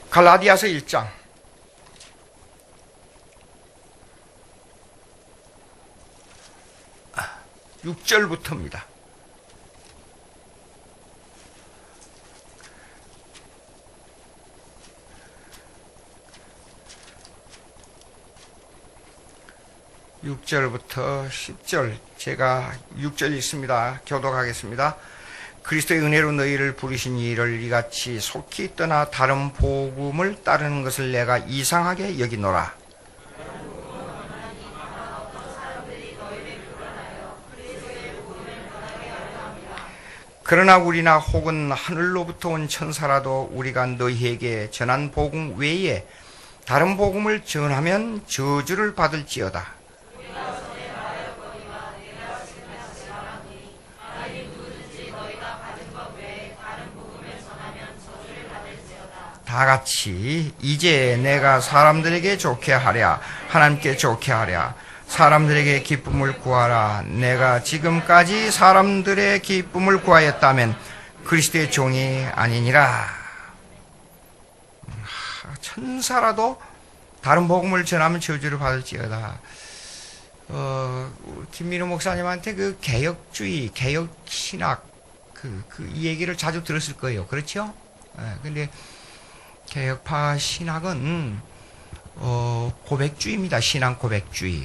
갈라디아서 1장 6절부터입니다. (6절부터) (10절) 제가 6절 읽습니다. 교독하겠습니다. 그리스도의 은혜로 너희를 부르신 이를 이같이 속히 떠나 다른 복음을 따르는 것을 내가 이상하게 여기노라. 그러나 우리나 혹은 하늘로부터 온 천사라도 우리가 너희에게 전한 복음 외에 다른 복음을 전하면 저주를 받을지어다. 다 같이 이제 내가 사람들에게 좋게 하랴 하나님께 좋게 하랴 사람들에게 기쁨을 구하라. 내가 지금까지 사람들의 기쁨을 구하였다면 그리스도의 종이 아니니라. 천사라도 다른 복음을 전하면 저주를 받을지어다. 김민호 목사님한테 그 개혁주의, 개혁신학 이 얘기를 자주 들었을 거예요. 그렇죠? 근데 개혁파 신학은 고백주의입니다. 신앙 고백주의.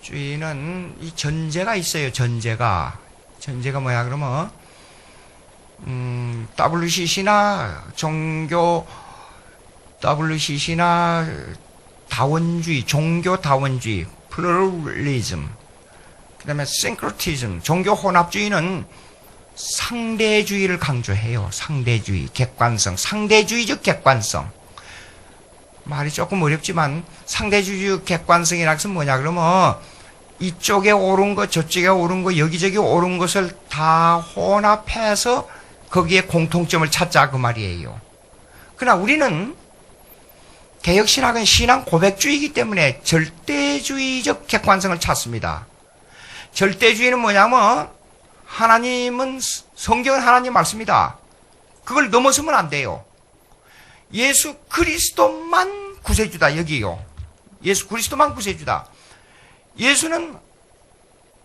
고백주의는 이 전제가 있어요. 전제가 뭐야 그러면 WCC나 종교 WCC나 다원주의, 종교 다원주의, 플루럴리즘, 그다음에 싱크로티즘, 종교 혼합주의는 상대주의를 강조해요. 상대주의, 객관성, 상대주의적 객관성. 말이 조금 어렵지만 상대주의적 객관성이라는 것은 뭐냐 그러면 이쪽에 옳은 것, 저쪽에 옳은 것, 여기저기 옳은 것을 다 혼합해서 거기에 공통점을 찾자 그 말이에요. 그러나 우리는 개혁신학은 신앙 고백주의이기 때문에 절대주의적 객관성을 찾습니다. 절대주의는 뭐냐면 하나님은, 성경은 하나님 말씀이다. 그걸 넘어서면 안 돼요. 예수 그리스도만 구세주다. 여기요. 예수 그리스도만 구세주다. 예수는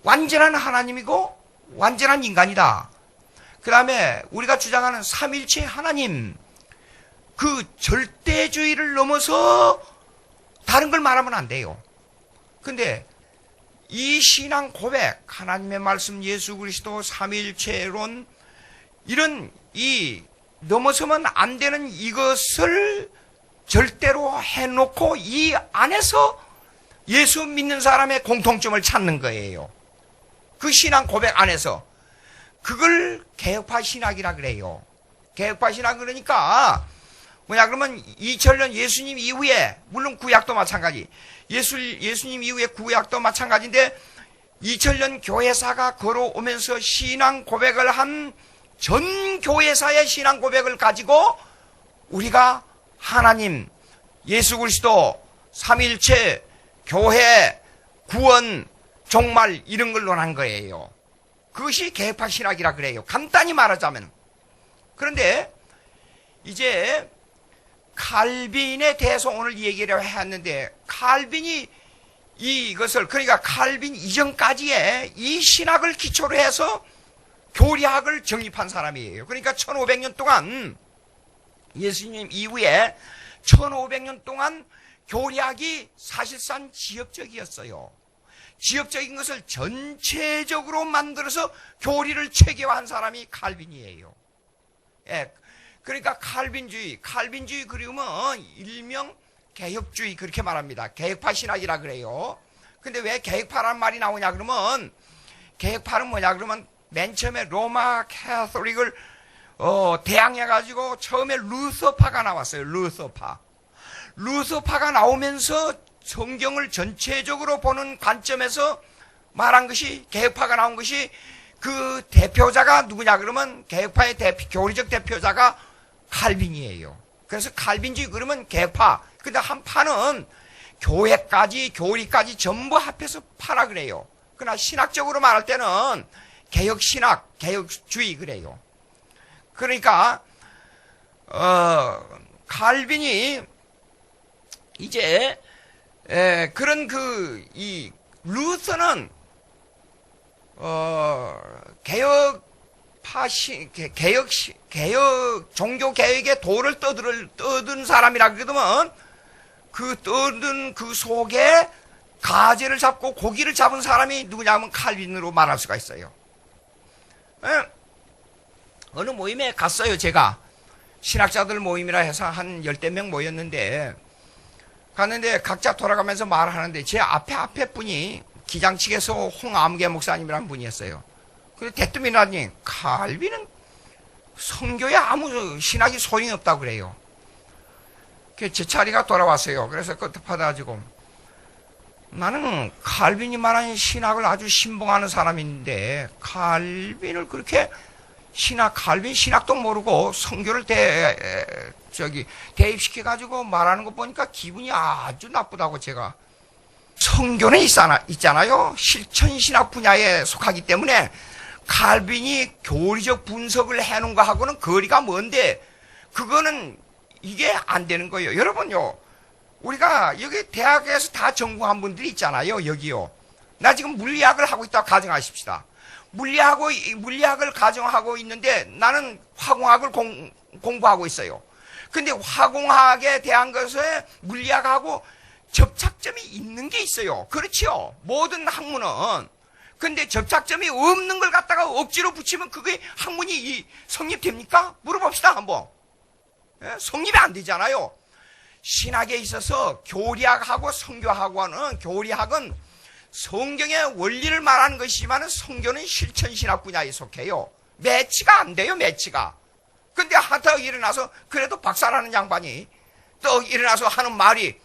완전한 하나님이고 완전한 인간이다. 그 다음에 우리가 주장하는 삼일체 하나님, 그 절대주의를 넘어서 다른 걸 말하면 안 돼요. 근데 이 신앙 고백, 하나님의 말씀, 예수 그리스도, 삼일체론, 이런 이 넘어서면 안 되는 이것을 절대로 해놓고 이 안에서 예수 믿는 사람의 공통점을 찾는 거예요. 그 신앙 고백 안에서. 그걸 개혁파 신학이라 그래요. 개혁파 신학 그러니까 뭐냐 그러면 2000년 예수님 이후에, 물론 구약도 마찬가지, 예수님 이후에 구약도 마찬가지인데 2000년 교회사가 걸어오면서 신앙 고백을 한 전 교회사의 신앙 고백을 가지고 우리가 하나님, 예수 그리스도, 삼일체, 교회, 구원, 종말 이런 걸 논한 거예요. 그것이 개혁파 신학이라 그래요. 간단히 말하자면. 그런데 이제 칼빈에 대해서 오늘 얘기를 했는데, 칼빈이 이것을, 그러니까 칼빈 이전까지의 이 신학을 기초로 해서 교리학을 정립한 사람이에요. 그러니까 1500년 동안, 예수님 이후에 1500년 동안 교리학이 사실상 지역적이었어요. 지역적인 것을 전체적으로 만들어서 교리를 체계화한 사람이 칼빈이에요. 예. 그러니까 칼빈주의 그리우면 일명 개혁주의 그렇게 말합니다. 개혁파 신학이라 그래요. 근데 왜 개혁파라는 말이 나오냐 그러면, 개혁파는 뭐냐 그러면 맨 처음에 로마 캐톨릭을 대항해가지고 처음에 루서파가 나왔어요. 루서파가 나오면서 성경을 전체적으로 보는 관점에서 말한 것이, 개혁파가 나온 것이, 그 대표자가 누구냐 그러면 개혁파의 교리적 대표자가 칼빈이에요. 그래서 칼빈주의 그러면 개혁파. 근데 한 파는 교회까지, 교리까지 전부 합해서 파라 그래요. 그러나 신학적으로 말할 때는 개혁신학, 개혁주의 그래요. 그러니까 칼빈이 이제 그런 이 루터는 개혁 종교 개혁의 도를 떠든 사람이라 그러면 그 떠든 그 속에 가재를 잡고 고기를 잡은 사람이 누구냐면 칼빈으로 말할 수가 있어요. 어느 모임에 갔어요. 제가 신학자들 모임이라 해서 한 10대 명 모였는데 갔는데 각자 돌아가면서 말하는데 제 앞에 분이 기장측에서 홍암계 목사님이라는 분이었어요. 그래서 대뜸이라니 칼빈은 성교에 아무 신학이 소용이 없다고 그래요. 제 차례가 돌아왔어요. 그래서 끝받아가지고 나는 칼빈이 말하는 신학을 아주 신봉하는 사람인데 칼빈을 그렇게 칼빈 신학도 모르고 성교를 대입시켜가지고 말하는 거 보니까 기분이 아주 나쁘다고 제가. 성교는 있잖아요. 실천신학 분야에 속하기 때문에 칼빈이 교리적 분석을 해놓은 거하고는 거리가 먼데 그거는 이게 안 되는 거예요. 여러분요. 우리가 여기 대학에서 다 전공한 분들이 있잖아요. 여기요. 나 지금 물리학을 하고 있다고 가정하십시다. 물리학을 가정하고 있는데 나는 화공학을 공부하고 있어요. 근데 화공학에 대한 것에 물리학하고 접착점이 있는 게 있어요. 그렇지요. 모든 학문은. 근데 접착점이 없는 걸 갖다가 억지로 붙이면 그게 학문이 성립됩니까? 물어봅시다 한번. 성립이 안 되잖아요. 신학에 있어서 교리학하고 성교학과는 교리학은 성경의 원리를 말하는 것이지만 성교는 실천신학 분야에 속해요. 매치가 안 돼요. 매치가. 근데 하다 일어나서 그래도 박사라는 양반이 또 일어나서 하는 말이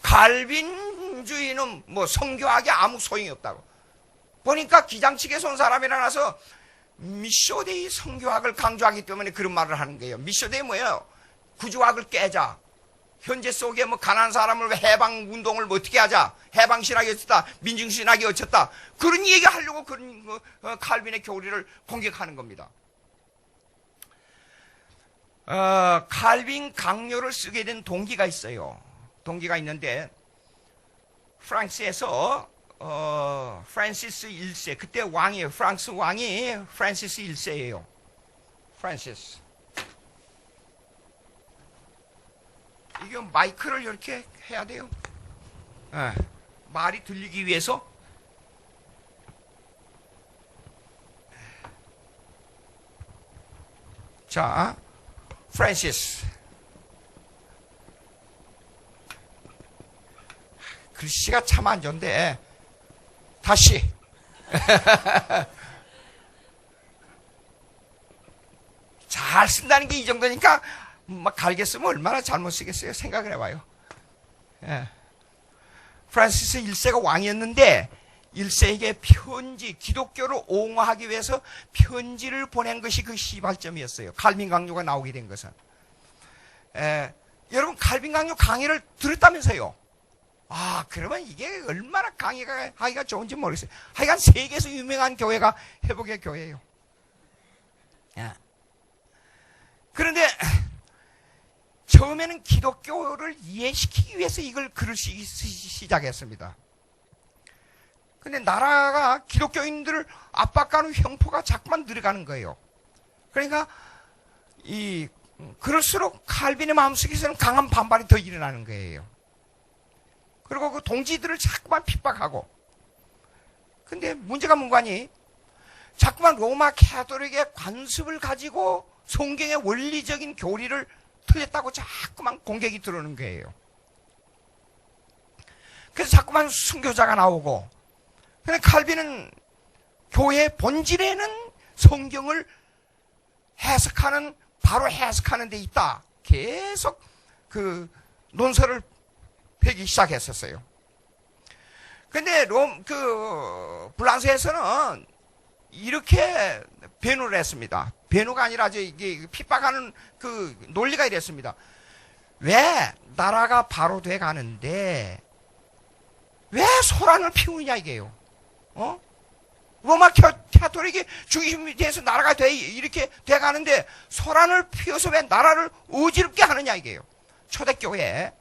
칼빈주의는 뭐 성교학에 아무 소용이 없다고. 보니까 기장측에서 온 사람이 일어나서 미쇼데이 성교학을 강조하기 때문에 그런 말을 하는 거예요. 미쇼데이 뭐예요? 구조학을 깨자. 현재 속에 뭐 가난한 사람을 해방 운동을 뭐 어떻게 하자. 해방 신학이 어쩌다. 민중 신학이 어쩌다. 그런 얘기 하려고 그런 칼빈의 교리를 공격하는 겁니다. 칼빈 강요를 쓰게 된 동기가 있어요. 동기가 있는데 프랑스에서 프란시스 1세 그때 왕이에요. 프랑스 왕이 프란시스 1세예요. 프란시스. 이게 마이크를 이렇게 해야 돼요. 말이 들리기 위해서. 자, 프란시스. 글씨가 참 안 좋은데 다시. 잘 쓴다는 게 이 정도니까 막 갈게 쓰면 얼마나 잘못 쓰겠어요. 생각을 해봐요. 프란시스 1세가 왕이었는데 1세에게 편지, 기독교를 옹호하기 위해서 편지를 보낸 것이 그 시발점이었어요. 칼빈 강요가 나오게 된 것은. 여러분 칼빈 강요 강의를 들었다면서요. 아, 그러면 이게 얼마나 강의가 하기가 좋은지 모르겠어요. 하여간 세계에서 유명한 교회가 회복의 교회예요. 그런데 처음에는 기독교를 이해시키기 위해서 이걸 글을 쓰기 시작했습니다. 근데 나라가 기독교인들을 압박하는 형포가 자꾸만 늘어가는 거예요. 그러니까 그럴수록 칼빈의 마음속에서는 강한 반발이 더 일어나는 거예요. 그리고 그 동지들을 자꾸만 핍박하고. 근데 문제가 뭔가니? 자꾸만 로마 가톨릭의 관습을 가지고 성경의 원리적인 교리를 틀렸다고 자꾸만 공격이 들어오는 거예요. 그래서 자꾸만 순교자가 나오고. 근데 칼빈은 교회의 본질에는 성경을 바로 해석하는 데 있다. 계속 그 논설을 펴기 시작했었어요. 근데 프랑스에서는 이렇게 변호를 했습니다. 변호가 아니라 이게 핍박하는 그 논리가 이랬습니다. 왜 나라가 바로 돼 가는데 왜 소란을 피우냐 이게요. 로마 캐톨릭이 중심이 돼서 나라가 이렇게 돼가는데 소란을 피워서 왜 나라를 어지럽게 하느냐 이게요. 초대교회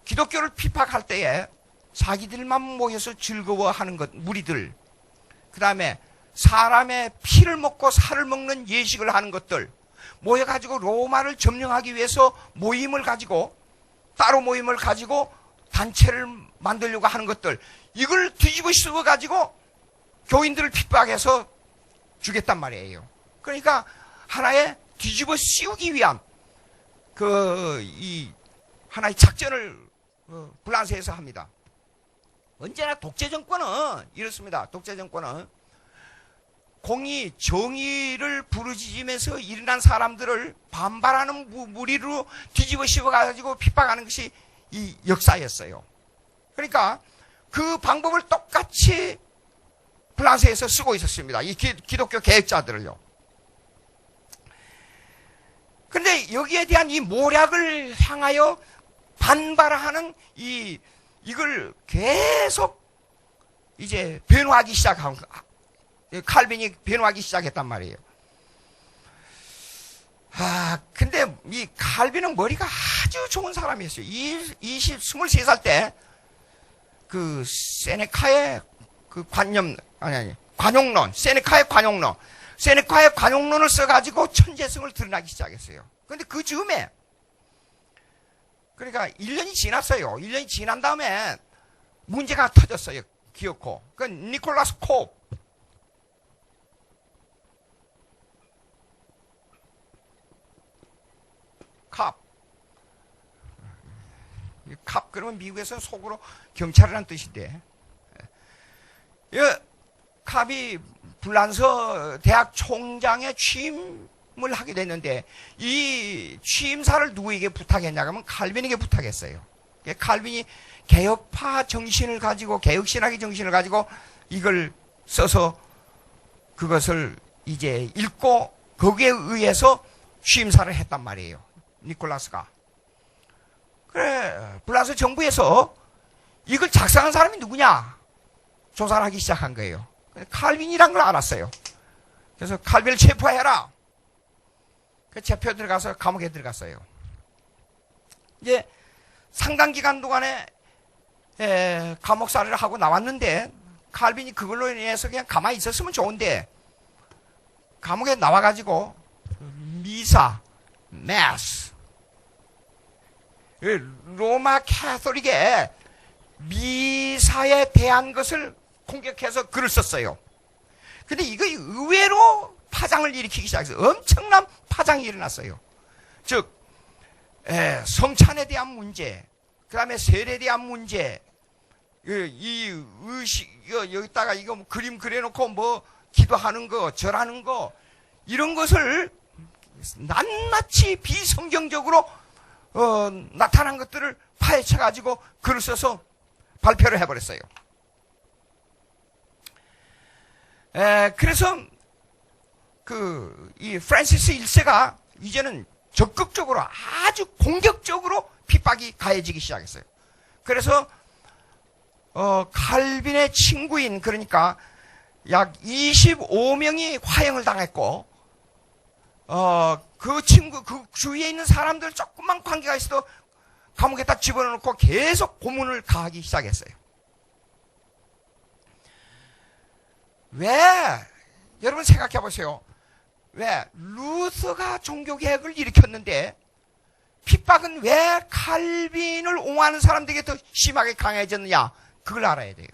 기독교를 핍박할 때에 자기들만 모여서 즐거워하는 것, 무리들, 그 다음에 사람의 피를 먹고 살을 먹는 예식을 하는 것들, 모여가지고 로마를 점령하기 위해서 모임을 가지고, 따로 모임을 가지고 단체를 만들려고 하는 것들, 이걸 뒤집어 씌워가지고 교인들을 핍박해서 주겠단 말이에요. 그러니까 하나의 뒤집어 씌우기 위한 하나의 작전을 불란서에서 합니다. 언제나 독재 정권은 이렇습니다. 독재 정권은 공의, 정의를 부르짖으면서 일어난 사람들을 반발하는 무리로 뒤집어 씌워가지고 핍박하는 것이 이 역사였어요. 그러니까 그 방법을 똑같이 프랑스에서 쓰고 있었습니다. 이 기독교 개혁자들을요. 그런데 여기에 대한 이 모략을 향하여 반발하는 이걸 계속 이제 변호하기 시작한, 칼빈이 변호하기 시작했단 말이에요. 근데 이 칼빈은 머리가 아주 좋은 사람이었어요. 23살 때 그 세네카의 그 관용론, 세네카의 관용론을 써가지고 천재성을 드러나기 시작했어요. 근데 그 즈음에, 그러니까 1년이 지났어요. 1년이 지난 다음에 문제가 터졌어요. 기어코. 그 니콜라스 캅 그러면 미국에서 속으로 경찰이라는 뜻인데, 캅이 불란서 대학 총장의 취임을 하게 됐는데, 이 취임사를 누구에게 부탁했냐 하면 칼빈에게 부탁했어요. 칼빈이 개혁파 정신을 가지고, 개혁신학의 정신을 가지고 이걸 써서 그것을 이제 읽고 거기에 의해서 취임사를 했단 말이에요. 니콜라스가. 그래, 불란서 정부에서 이걸 작성한 사람이 누구냐 조사를 하기 시작한 거예요. 칼빈이란 걸 알았어요. 그래서 칼빈을 체포해라. 그 체포 들어가서 감옥에 들어갔어요. 이제 상당 기간 동안에 감옥살이를 하고 나왔는데, 칼빈이 그걸로 인해서 그냥 가만히 있었으면 좋은데, 감옥에 나와가지고 미사, 메스, 로마 캐톨릭의 미사에 대한 것을 공격해서 글을 썼어요. 근데 이거 의외로 파장을 일으키기 시작했어요. 엄청난 파장이 일어났어요. 즉, 성찬에 대한 문제, 그 다음에 세례에 대한 문제, 이 의식, 여기다가 이거 뭐 그림 그려놓고 뭐 기도하는 거, 절하는 거, 이런 것을 낱낱이 비성경적으로 나타난 것들을 파헤쳐가지고 글을 써서 발표를 해버렸어요. 그래서 이 프란시스 1세가 이제는 적극적으로, 아주 공격적으로 핍박이 가해지기 시작했어요. 그래서 칼빈의 친구인, 그러니까 약 25명이 화형을 당했고, 그 주위에 있는 사람들 조금만 관계가 있어도 감옥에다 집어넣고 계속 고문을 가하기 시작했어요. 왜? 여러분 생각해 보세요. 왜? 루터가 종교개혁을 일으켰는데 핍박은 왜 칼빈을 옹호하는 사람들에게 더 심하게 강해졌느냐? 그걸 알아야 돼요.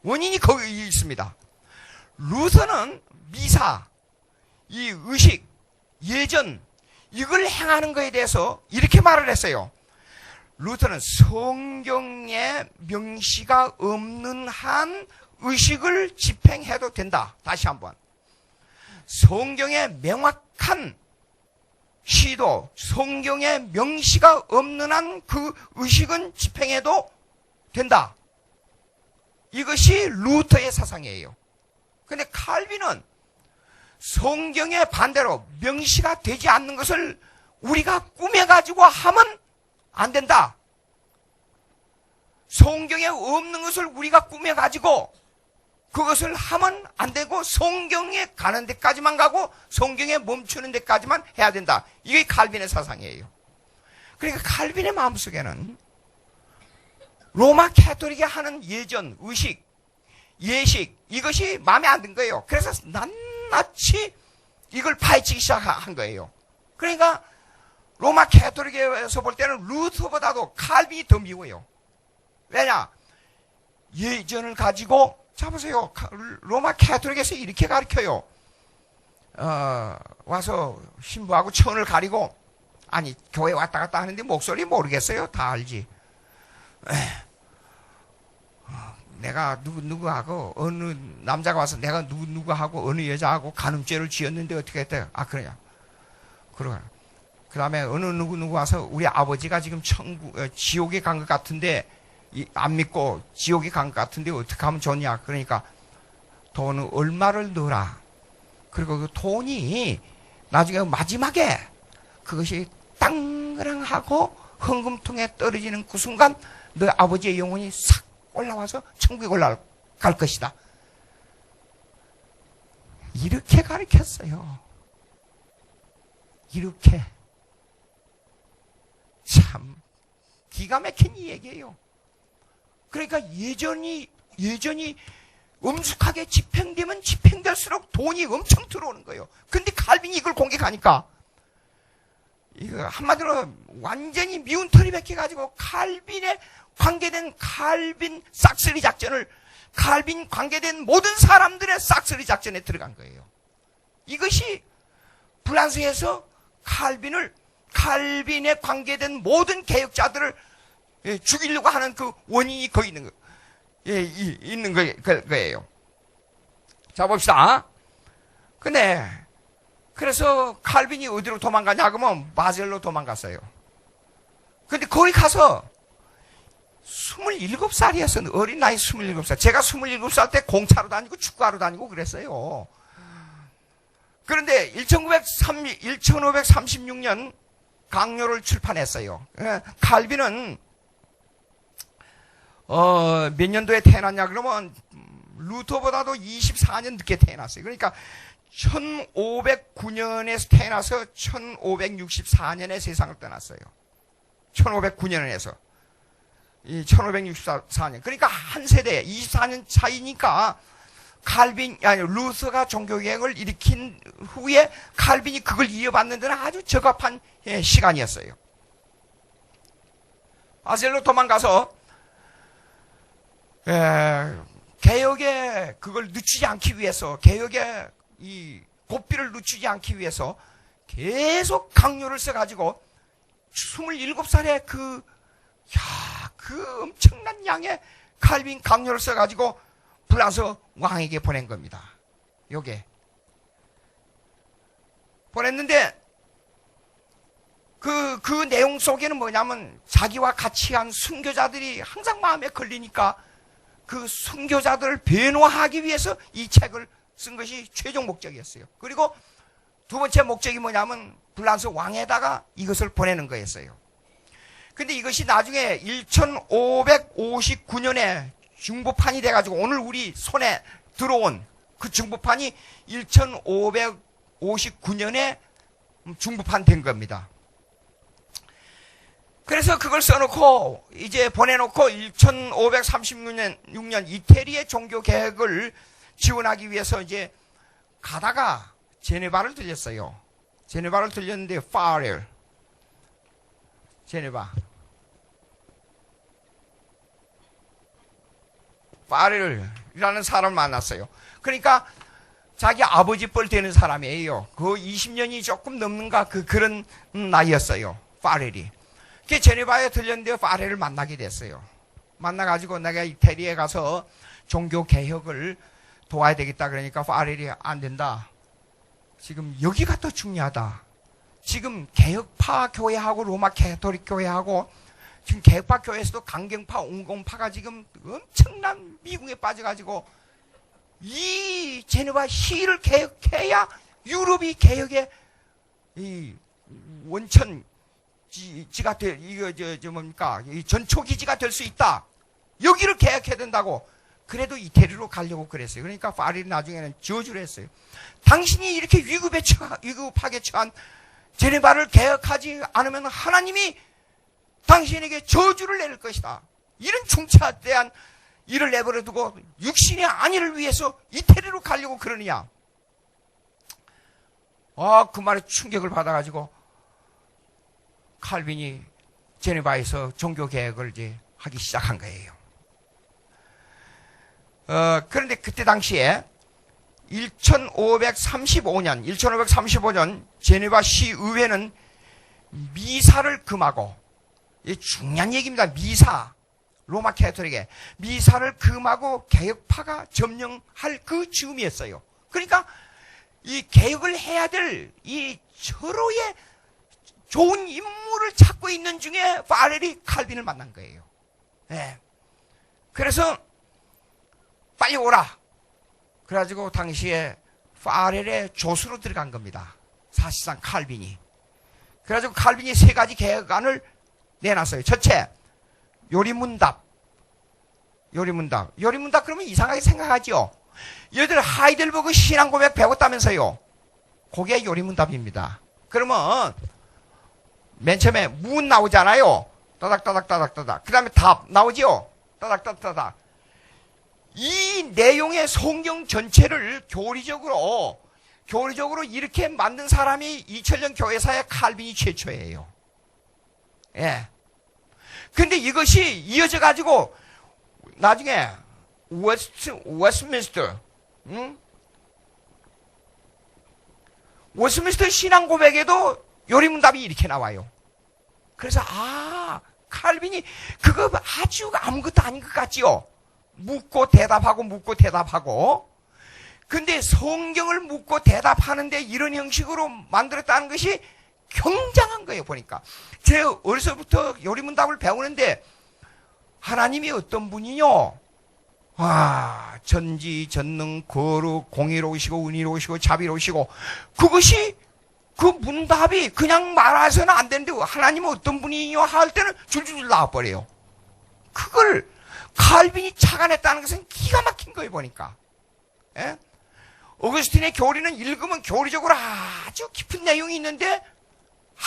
원인이 거기 있습니다. 루터는 미사, 이 의식, 예전, 이걸 행하는 것에 대해서 이렇게 말을 했어요. 루터는 성경에 명시가 없는 한 의식을 집행해도 된다. 다시 한번. 성경에 명확한 시도, 성경에 명시가 없는 한 그 의식은 집행해도 된다. 이것이 루터의 사상이에요. 근데 칼빈은 성경의 반대로 명시가 되지 않는 것을 우리가 꾸며가지고 하면 안 된다. 성경에 없는 것을 우리가 꾸며가지고 그것을 하면 안 되고 성경에 가는 데까지만 가고 성경에 멈추는 데까지만 해야 된다. 이게 칼빈의 사상이에요. 그러니까 칼빈의 마음속에는 로마 캐토릭이 하는 예전, 의식, 예식 이것이 마음에 안 든 거예요. 그래서 낱낱이 이걸 파헤치기 시작한 거예요. 그러니까 로마 캐토릭에서 볼 때는 루터보다도 칼빈이 더 미워요. 왜냐? 예전을 가지고 자 보세요. 로마 캐토릭에서 이렇게 가르쳐요. 와서 신부하고 천을 가리고 아니 교회 왔다 갔다 하는데 목소리 모르겠어요. 다 알지. 내가 누구하고 어느 남자가 와서 내가 누구하고 어느 여자하고 간음죄를 지었는데 어떻게 했대요? 아 그래요. 그러나 그 다음에 어느 누구 와서 우리 아버지가 지금 지옥에 간 것 같은데 안 믿고 지옥에 간 것 같은데 어떻게 하면 좋냐? 그러니까 돈을 얼마를 넣어라. 그리고 그 돈이 나중에 마지막에 그것이 땅그랑하고 헌금통에 떨어지는 그 순간 너 아버지의 영혼이 싹 올라와서 천국에 올라갈 것이다. 이렇게 가르쳤어요. 이렇게. 참 기가 막힌 이 얘기예요. 그러니까 예전이 엄숙하게 집행되면 집행될수록 돈이 엄청 들어오는 거예요. 근데 칼빈이 이걸 공격하니까 이거 한마디로 완전히 미운 털이 박혀가지고 칼빈에 관계된 칼빈 싹쓸이 작전을 칼빈 관계된 모든 사람들의 싹쓸이 작전에 들어간 거예요. 이것이 프랑스에서 칼빈에 관계된 모든 개혁자들을 죽이려고 하는 그 원인이 거기 있는 있는 거예요. 자 봅시다. 그래서 칼빈이 어디로 도망가냐 그러면 바젤로 도망갔어요. 근데 거기 가서 27살이었어요. 어린 나이 27살. 제가 27살 때 공차로 다니고 축구하러 다니고 그랬어요. 그런데 1536년 강요를 출판했어요. 칼빈은 몇 년도에 태어났냐 그러면 루터보다도 24년 늦게 태어났어요. 그러니까 1509년에 태어나서 1564년에 세상을 떠났어요. 1509년에서 1564년. 그러니까 한 세대 24년 차이니까 루터가 종교개혁을 일으킨 후에 칼빈이 그걸 이어받는 데는 아주 적합한 시간이었어요. 바셀로 도망가서 개혁에 그걸 늦추지 않기 위해서 개혁에 이 고삐를 늦추지 않기 위해서 계속 강요를 써가지고 27살에 그 엄청난 양의 칼빈 강요를 써가지고 프랑스 왕에게 보낸 겁니다. 요게 보냈는데 그 내용 속에는 뭐냐면 자기와 같이 한 순교자들이 항상 마음에 걸리니까 그 순교자들을 변호하기 위해서 이 책을 쓴 것이 최종 목적이었어요. 그리고 두 번째 목적이 뭐냐면 프랑스 왕에다가 이것을 보내는 거였어요. 근데 이것이 나중에 1559년에 중보판이 돼가지고 오늘 우리 손에 들어온 그 중보판이 1559년에 중보판 된 겁니다. 그래서 그걸 써놓고 이제 보내놓고 1536년 이태리의 종교 개혁을 지원하기 위해서 이제 가다가 제네바를 들렸어요. 제네바를 들렸는데 파렐 파렐이라는 사람을 만났어요. 그러니까 자기 아버지 뻘 되는 사람이에요. 그 20년이 조금 넘는가 그런 나이였어요. 파렐이. 그 제네바에 들렸는데 파렐을 만나게 됐어요. 만나가지고 내가 이태리에 가서 종교 개혁을 도와야 되겠다 그러니까 파렐이 안 된다. 지금 여기가 더 중요하다. 지금 개혁파 교회하고 로마 캐토릭 교회하고 지금 개혁파 교회에서도 강경파, 온건파가 지금 엄청난 미궁에 빠져가지고 이 제네바 시를 개혁해야 유럽이 개혁의 이 원천 지가 이 전초기지가 될 수 있다. 여기를 개혁해야 된다고. 그래도 이태리로 가려고 그랬어요. 그러니까 파레르이 나중에는 저주를 했어요. 당신이 이렇게 위급하게 처한 제네바를 개혁하지 않으면 하나님이 당신에게 저주를 내릴 것이다. 이런 중차대한 일을 내버려 두고 육신의 안위를 위해서 이태리로 가려고 그러느냐. 그 말에 충격을 받아가지고 칼빈이 제네바에서 종교개혁을 이제 하기 시작한 거예요. 그런데 그때 당시에 1535년 제네바 시의회는 미사를 금하고, 이 중요한 얘기입니다. 미사, 로마 캐토릭의 미사를 금하고 개혁파가 점령할 그 즈음이었어요. 그러니까 이 개혁을 해야 될 이 서로의 좋은 인물을 찾고 있는 중에 파레르이 칼빈을 만난 거예요. 네. 그래서 빨리 오라. 그래가지고 당시에 파레르의 조수로 들어간 겁니다. 사실상 칼빈이. 그래가지고 칼빈이 세 가지 개혁안을 내놨어요. 첫째, 요리문답. 요리문답 그러면 이상하게 생각하죠. 얘들 하이델버그 신앙고백 배웠다면서요. 그게 요리문답입니다. 그러면 맨 처음에 문 나오잖아요. 따닥따닥따닥따닥. 그 다음에 답 나오죠. 따닥따닥따닥. 이 내용의 성경 전체를 교리적으로 이렇게 만든 사람이 2000년 교회사의 칼빈이 최초예요. 예. 근데 이것이 이어져 가지고 나중에 웨스트민스터, 웨스트민스터 신앙 고백에도 요리문답이 이렇게 나와요. 그래서 칼빈이 그거 아주 아무것도 아닌 것 같지요. 묻고 대답하고. 근데 성경을 묻고 대답하는데 이런 형식으로 만들었다는 것이 굉장한 거예요, 보니까. 제가 어려서부터 요리문답을 배우는데 하나님이 어떤 분이요? 전지, 전능, 거룩, 공의로우시고 은혜로우시고 자비로우시고, 그것이 그 문답이 그냥 말해서는 안 되는데 하나님은 어떤 분이요? 할 때는 줄줄줄 나와버려요. 그걸 칼빈이 착안했다는 것은 기가 막힌 거예요, 보니까. 예? 어거스틴의 교리는 읽으면 교리적으로 아주 깊은 내용이 있는데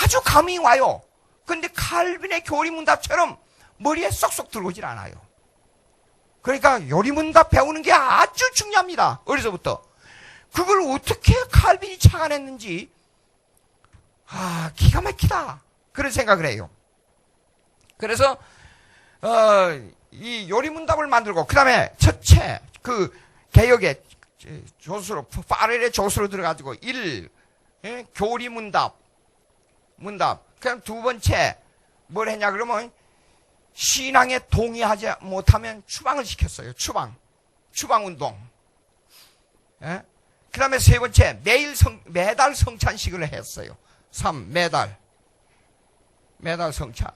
아주 감이 와요. 근데 칼빈의 교리문답처럼 머리에 쏙쏙 들어오질 않아요. 그러니까 요리문답 배우는 게 아주 중요합니다. 어려서부터. 그걸 어떻게 칼빈이 착안했는지 기가 막히다. 그런 생각을 해요. 그래서 이 요리문답을 만들고, 그 다음에 첫째 그 개혁의 조수로, 파레르의 조수로 들어가지고 교리문답. 그럼 두 번째 뭘 했냐 그러면 신앙에 동의하지 못하면 추방을 시켰어요. 추방운동. 예? 그 다음에 세 번째 매달 성찬식을 했어요. 매달 성찬.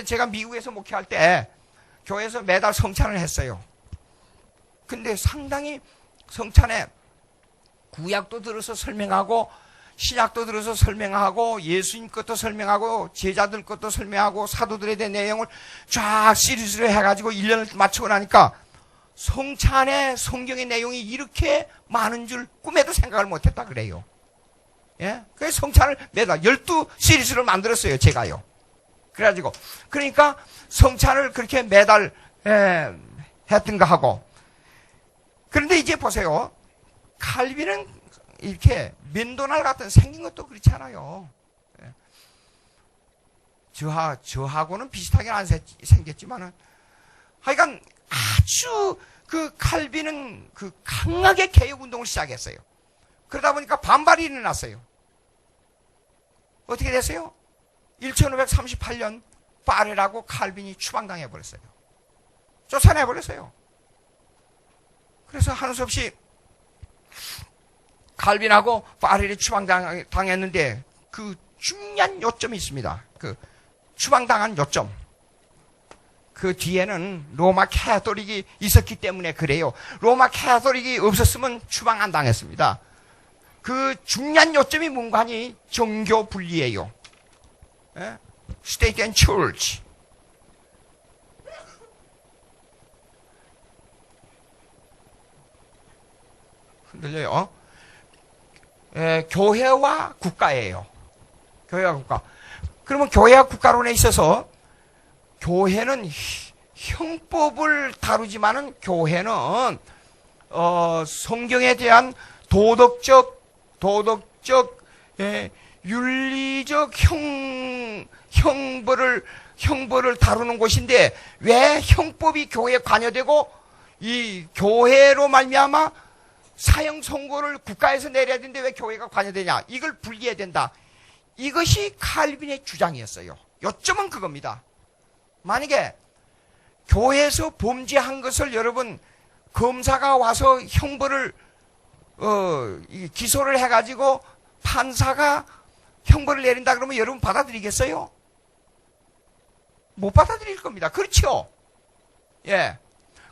제가 미국에서 목회할 때 교회에서 매달 성찬을 했어요. 근데 상당히 성찬에 구약도 들어서 설명하고 신약도 들어서 설명하고 예수님 것도 설명하고 제자들 것도 설명하고 사도들에 대한 내용을 쫙 시리즈로 해가지고 1년을 마치고 나니까 성찬의 성경의 내용이 이렇게 많은 줄 꿈에도 생각을 못했다 그래요. 예? 그래서 성찬을 매달 12시리즈를 만들었어요, 제가요. 그래가지고 그러니까 성찬을 그렇게 매달 했던가 하고. 그런데 이제 보세요. 칼빈은 이렇게 면도날 같은 생긴 것도 그렇지 않아요. 저하고는 비슷하게 안 생겼지만은 하여간 아주 그 칼빈은 그 강하게 개혁운동을 시작했어요. 그러다 보니까 반발이 일어났어요. 어떻게 됐어요? 1538년 파레르하고 칼빈이 추방당해버렸어요. 쫓아내버렸어요. 그래서 하는 수 없이 칼빈하고 파레르 추방당했는데 그 중요한 요점이 있습니다. 그 추방당한 요점. 그 뒤에는 로마 캐토릭이 있었기 때문에 그래요. 로마 캐토릭이 없었으면 추방 안 당했습니다. 그 중요한 요점이 뭔가 하니 종교 분리예요. State and Church. 흔들려요. 교회와 국가예요. 교회와 국가. 그러면 교회와 국가론에 있어서 교회는 형법을 다루지만은 교회는 성경에 대한 도덕적 윤리적 형벌을 다루는 곳인데 왜 형법이 교회에 관여되고 이 교회로 말미암아 사형 선고를 국가에서 내려야 되는데 왜 교회가 관여되냐? 이걸 분리해야 된다. 이것이 칼빈의 주장이었어요. 요점은 그겁니다. 만약에 교회에서 범죄한 것을 여러분 검사가 와서 형벌을 기소를 해가지고 판사가 형벌을 내린다 그러면 여러분 받아들이겠어요? 못 받아들일 겁니다. 그렇죠? 예.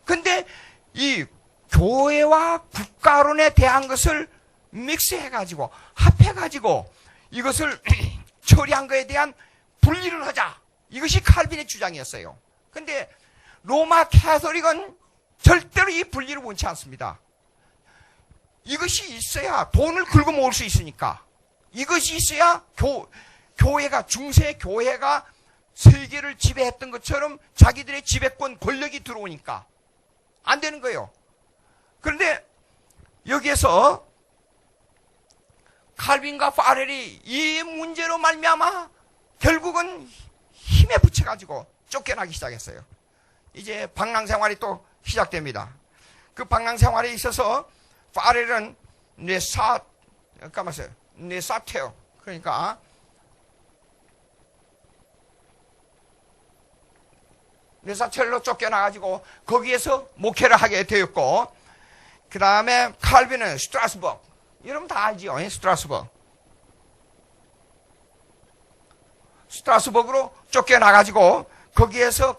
근데 이 교회와 국가론에 대한 것을 믹스해가지고 합해가지고 이것을 처리한 것에 대한 분리를 하자. 이것이 칼빈의 주장이었어요. 근데 로마 캐토릭은 절대로 이 분리를 원치 않습니다. 이것이 있어야 돈을 긁어 모을 수 있으니까. 이것이 있어야 교회가 중세 교회가 세계를 지배했던 것처럼 자기들의 지배권 권력이 들어오니까 안 되는 거예요. 그런데 여기에서 칼빈과 파렐이 이 문제로 말미암아 결국은 힘에 붙여가지고 쫓겨나기 시작했어요. 이제 방랑생활이 또 시작됩니다. 그 방랑생활에 있어서 파렐은 뇌사태요. 그러니까 뇌사텔로 쫓겨나가지고 거기에서 목회를 하게 되었고, 그 다음에 칼빈은 스트라스버그, 여러분 다 알지요? 스트라스버그로 쫓겨나가지고 거기에서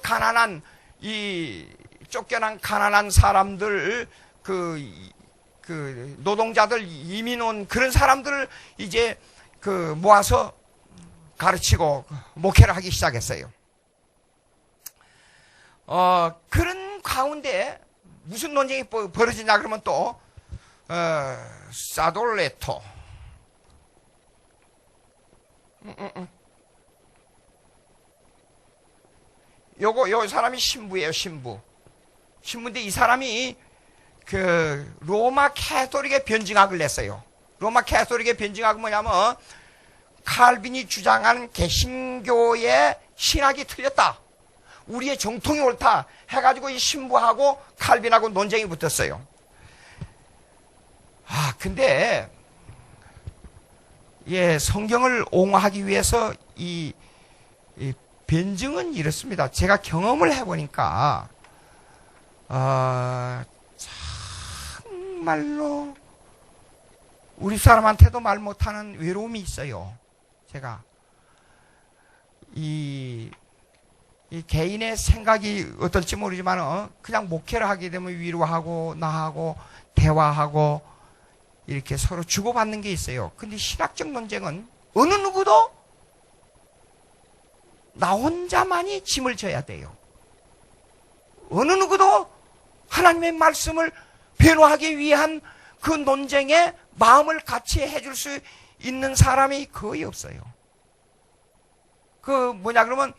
쫓겨난 가난한 사람들, 노동자들, 이민 온 그런 사람들을 이제 모아서 가르치고 목회를 하기 시작했어요. 그런 가운데 무슨 논쟁이 벌어지냐 그러면 또, 사돌레토. 요 사람이 신부예요, 신부. 신부인데 이 사람이 로마 캐토릭의 변증학을 냈어요. 로마 캐토릭의 변증학은 뭐냐면, 칼빈이 주장하는 개신교의 신학이 틀렸다. 우리의 정통이 옳다 해가지고 이 신부하고 칼빈하고 논쟁이 붙었어요. 근데 성경을 옹호하기 위해서 이 변증은 이렇습니다. 제가 경험을 해보니까 정말로 우리 사람한테도 말 못하는 외로움이 있어요. 제가 이 개인의 생각이 어떨지 모르지만 그냥 목회를 하게 되면 위로하고 나하고 대화하고 이렇게 서로 주고받는 게 있어요. 근데 신학적 논쟁은 어느 누구도 나 혼자만이 짐을 져야 돼요. 어느 누구도 하나님의 말씀을 변호하기 위한 그 논쟁에 마음을 같이 해줄 수 있는 사람이 거의 없어요. 그러면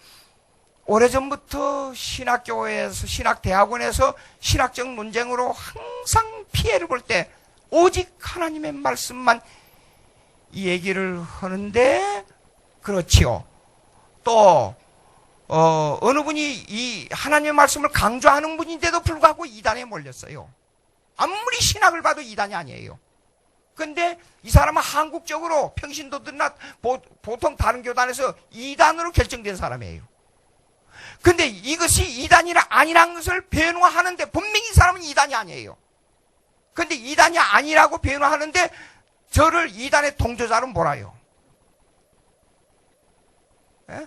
오래전부터 신학교에서, 신학대학원에서 신학적 논쟁으로 항상 피해를 볼 때 오직 하나님의 말씀만 이 얘기를 하는데, 그렇지요. 또, 어느 분이 이 하나님의 말씀을 강조하는 분인데도 불구하고 이단에 몰렸어요. 아무리 신학을 봐도 이단이 아니에요. 근데 이 사람은 한국적으로 평신도들이나 보통 다른 교단에서 이단으로 결정된 사람이에요. 근데 이것이 이단이라 아니라는 것을 변호하는데 분명히 이 사람은 이단이 아니에요. 근데 이단이 아니라고 변호하는데 저를 이단의 동조자로 몰아요. 예?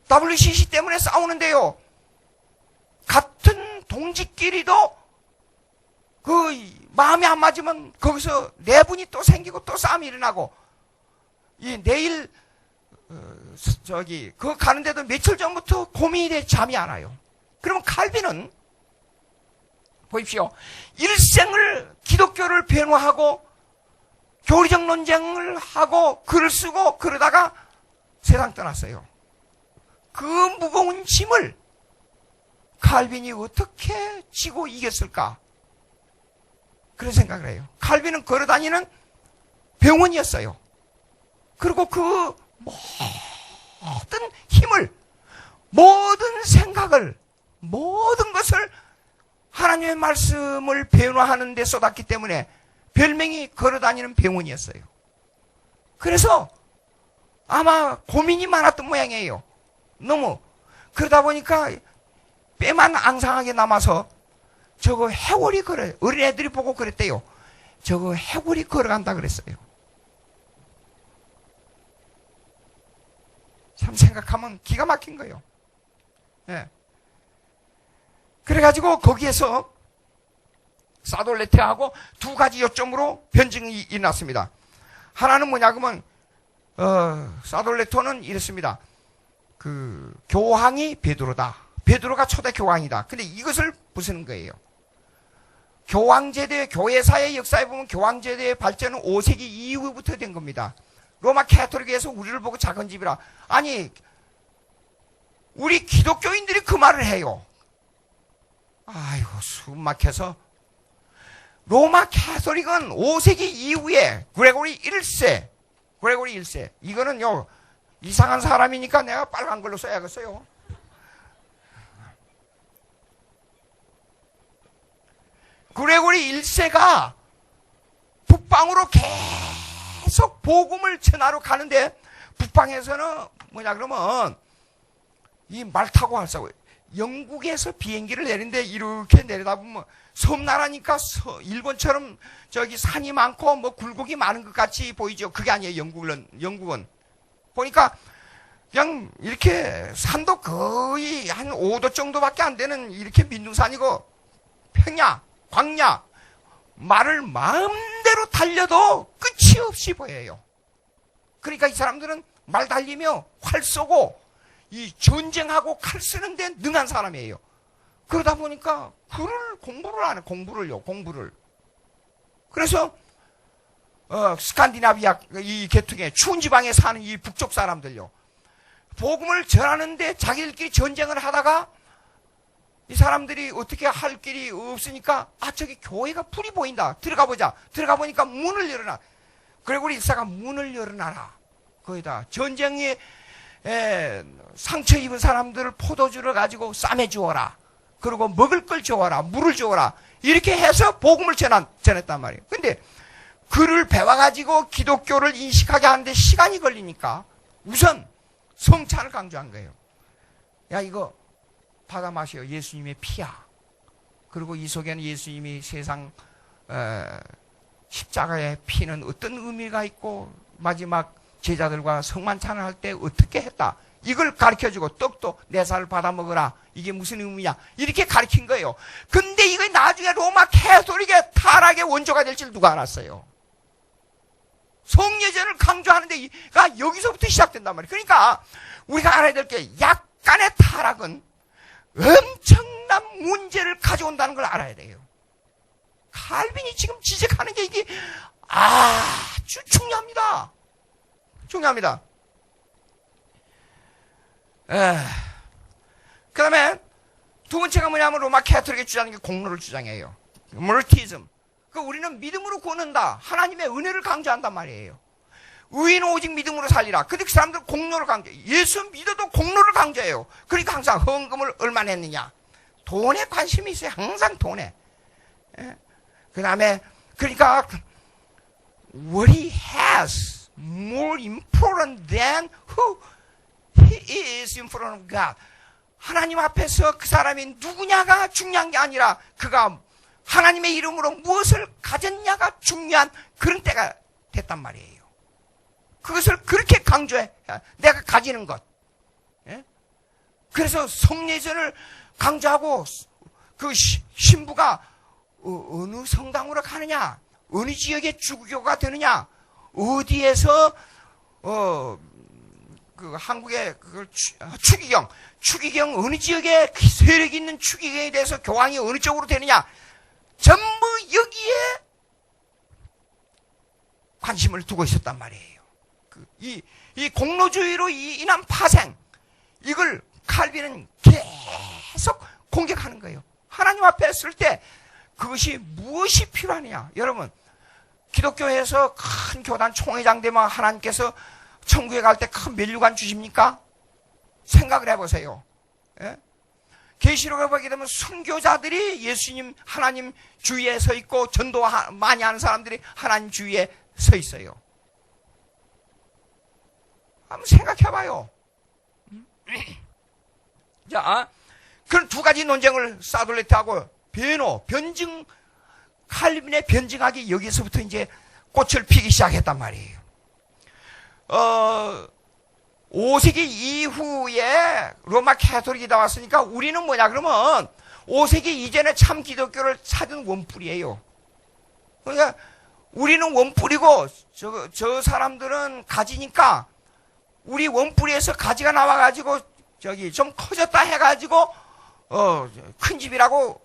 WCC 때문에 싸우는데요. 같은 동지끼리도 마음이 안 맞으면 거기서 내분이 또 생기고 또 싸움이 일어나고, 내일 가는데도 며칠 전부터 고민이 돼 잠이 안 와요. 그러면 칼빈은 보십시오. 일생을 기독교를 변호하고 교리적 논쟁을 하고 글을 쓰고 그러다가 세상 떠났어요. 그 무거운 짐을 칼빈이 어떻게 지고 이겼을까? 그런 생각을 해요. 칼빈은 걸어다니는 병원이었어요. 그리고 그 모든 힘을, 모든 생각을, 모든 것을 하나님의 말씀을 변호하는 데 쏟았기 때문에 별명이 걸어다니는 병원이었어요. 그래서 아마 고민이 많았던 모양이에요. 너무. 그러다 보니까 뼈만 앙상하게 남아서 저거 해골이 걸어요. 어린애들이 보고 그랬대요. 저거 해골이 걸어간다 그랬어요. 참 생각하면 기가 막힌 거예요. 예. 그래가지고 거기에서 사돌레트하고 두 가지 요점으로 변증이 일어났습니다. 하나는 뭐냐 그러면 사돌레토는 이랬습니다. 그 교황이 베드로다. 베드로가 초대 교황이다. 근데 이것을 부수는 거예요. 교황제대, 교회사의 역사에 보면 교황제대의 발전은 5세기 이후부터 된 겁니다. 로마 캐토릭에서 우리를 보고 작은 집이라. 아니, 우리 기독교인들이 그 말을 해요. 아이고, 숨 막혀서. 로마 캐토릭은 5세기 이후에 그레고리 1세, 이거는요, 이상한 사람이니까 내가 빨간 걸로 써야겠어요. 그레고리 1세가 북방으로 계속 복음을 전하러 가는데, 북방에서는 뭐냐 그러면 이 말 타고 왔어. 영국에서 비행기를 내리는데 이렇게 내려다보면 섬나라니까 일본처럼 저기 산이 많고 뭐 굴곡이 많은 것 같이 보이죠. 그게 아니에요. 영국은 보니까 그냥 이렇게 산도 거의 한 5도 정도밖에 안 되는 이렇게 민둥산이고, 평야, 광야, 말을 마음대로 달려도 끝이 없이 보여요. 그러니까 이 사람들은 말 달리며 활 쏘고 이 전쟁하고 칼 쓰는데 능한 사람이에요. 그러다 보니까 글을 공부를 안 해. 공부를. 그래서 스칸디나비아 이 계통의 추운 지방에 사는 이 북쪽 사람들요, 복음을 전하는데 자기들끼리 전쟁을 하다가 이 사람들이 어떻게 할 길이 없으니까 저기 교회가 불이 보인다. 들어가 보자. 들어가 보니까 문을 열어놔. 그리고 우리 일사가 문을 열어놔라. 거기다 전쟁에 상처 입은 사람들을 포도주를 가지고 쌈해 주어라. 그리고 먹을 걸 주어라. 물을 주어라. 이렇게 해서 복음을 전했단 말이에요. 근데 글을 배워가지고 기독교를 인식하게 하는데 시간이 걸리니까 우선 성찬을 강조한 거예요. 야, 이거 받아 마셔. 예수님의 피야. 그리고 이 속에는 예수님이 세상 십자가의 피는 어떤 의미가 있고 마지막 제자들과 성만찬을 할 때 어떻게 했다. 이걸 가르쳐주고 떡도 4살 받아 먹어라. 이게 무슨 의미냐. 이렇게 가르친 거예요. 근데 이거 나중에 로마 캐토릭의 타락의 원조가 될 줄 누가 알았어요. 성례전을 강조하는데 여기서부터 시작된단 말이에요. 그러니까 우리가 알아야 될 게 약간의 타락은 엄청난 문제를 가져온다는 걸 알아야 돼요. 칼빈이 지금 지적하는 게 이게 아주 중요합니다. 그 다음에 두 번째가 뭐냐면 로마 캐토릭이 주장하는 게 공로를 주장해요. 모르티즘. 우리는 믿음으로 구원한다. 하나님의 은혜를 강조한단 말이에요. 의인은 오직 믿음으로 살리라. 근데 그 사람들은 공로를 강조해요. 예수 믿어도 공로를 강조해요. 그러니까 항상 헌금을 얼마나 했느냐. 돈에 관심이 있어요. 항상 돈에. 그 다음에 그러니까 what he has more important than who he is in front of God. 하나님 앞에서 그 사람이 누구냐가 중요한 게 아니라 그가 하나님의 이름으로 무엇을 가졌냐가 중요한 그런 때가 됐단 말이에요. 그것을 그렇게 강조해. 내가 가지는 것. 그래서 성례전을 강조하고 그 신부가 어느 성당으로 가느냐, 어느 지역에 주교가 되느냐, 어디에서 그 한국의 그 추기경 어느 지역에 세력이 있는 추기경에 대해서 교황이 어느 쪽으로 되느냐, 전부 여기에 관심을 두고 있었단 말이에요. 이 공로주의로 인한 파생, 이걸 칼빈은 계속 공격하는 거예요. 하나님 앞에 설 때 그것이 무엇이 필요하느냐. 여러분, 기독교에서 큰 교단 총회장 되면 하나님께서 천국에 갈 때 큰 면류관 주십니까? 생각을 해보세요. 예? 계시록에 보게 되면 선교자들이 예수님 하나님 주위에 서 있고 전도 많이 하는 사람들이 하나님 주위에 서 있어요. 한번 생각해봐요. 자, 그런 두 가지 논쟁을 사돌레트하고 변증, 칼빈의 변증학이 여기서부터 이제 꽃을 피기 시작했단 말이에요. 5세기 이후에 로마 캐토릭이 나왔으니까 우리는 뭐냐 그러면 5세기 이전에 참 기독교를 찾은 원뿔이에요. 그러니까 우리는 원뿔이고 저 사람들은 가지니까 우리 원뿔에서 가지가 나와가지고 좀 커졌다 해가지고 큰 집이라고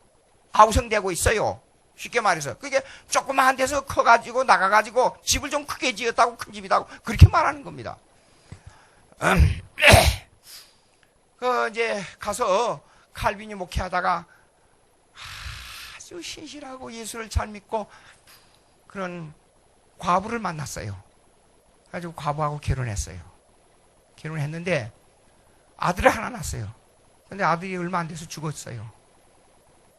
아우성되고 있어요. 쉽게 말해서 그게 조그마한 데서 커가지고 나가가지고 집을 좀 크게 지었다고 큰 집이라고 그렇게 말하는 겁니다. 이제 가서 칼빈이 목회하다가 아주 신실하고 예수를 잘 믿고 그런 과부를 만났어요. 그래가지고 과부하고 결혼했어요. 결혼했는데 아들을 하나 낳았어요. 근데 아들이 얼마 안 돼서 죽었어요.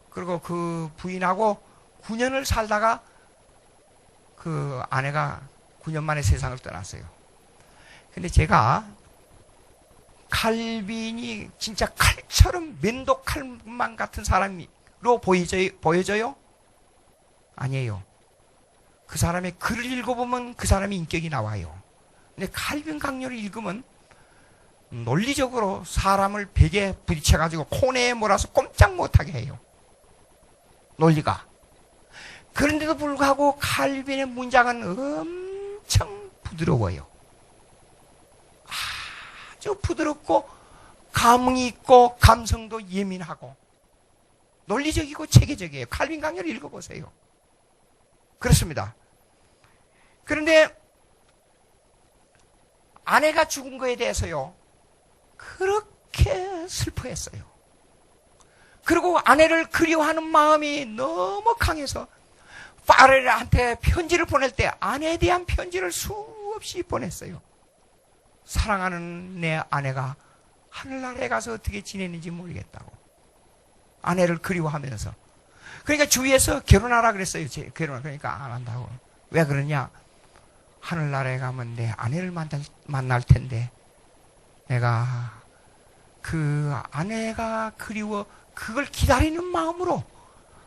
그리고 그 부인하고 9년을 살다가 그 아내가 9년 만에 세상을 떠났어요. 근데 제가 칼빈이 진짜 칼처럼 면도칼만 같은 사람으로 보여져요? 아니에요. 그 사람의 글을 읽어보면 그 사람의 인격이 나와요. 근데 칼빈 강요를 읽으면 논리적으로 사람을 벽에 부딪혀가지고 코너에 몰아서 꼼짝 못하게 해요. 논리가. 그런데도 불구하고 칼빈의 문장은 엄청 부드러워요. 아주 부드럽고 감흥이 있고 감성도 예민하고 논리적이고 체계적이에요. 칼빈 강요를 읽어보세요. 그렇습니다. 그런데 아내가 죽은 거에 대해서요, 그렇게 슬퍼했어요. 그리고 아내를 그리워하는 마음이 너무 강해서 파레르한테 편지를 보낼 때 아내에 대한 편지를 수없이 보냈어요. 사랑하는 내 아내가 하늘나라에 가서 어떻게 지내는지 모르겠다고. 아내를 그리워하면서. 그러니까 주위에서 결혼하라 그랬어요. 그러니까 안 한다고. 왜 그러냐? 하늘나라에 가면 내 아내를 만날 텐데 내가 그 아내가 그리워 그걸 기다리는 마음으로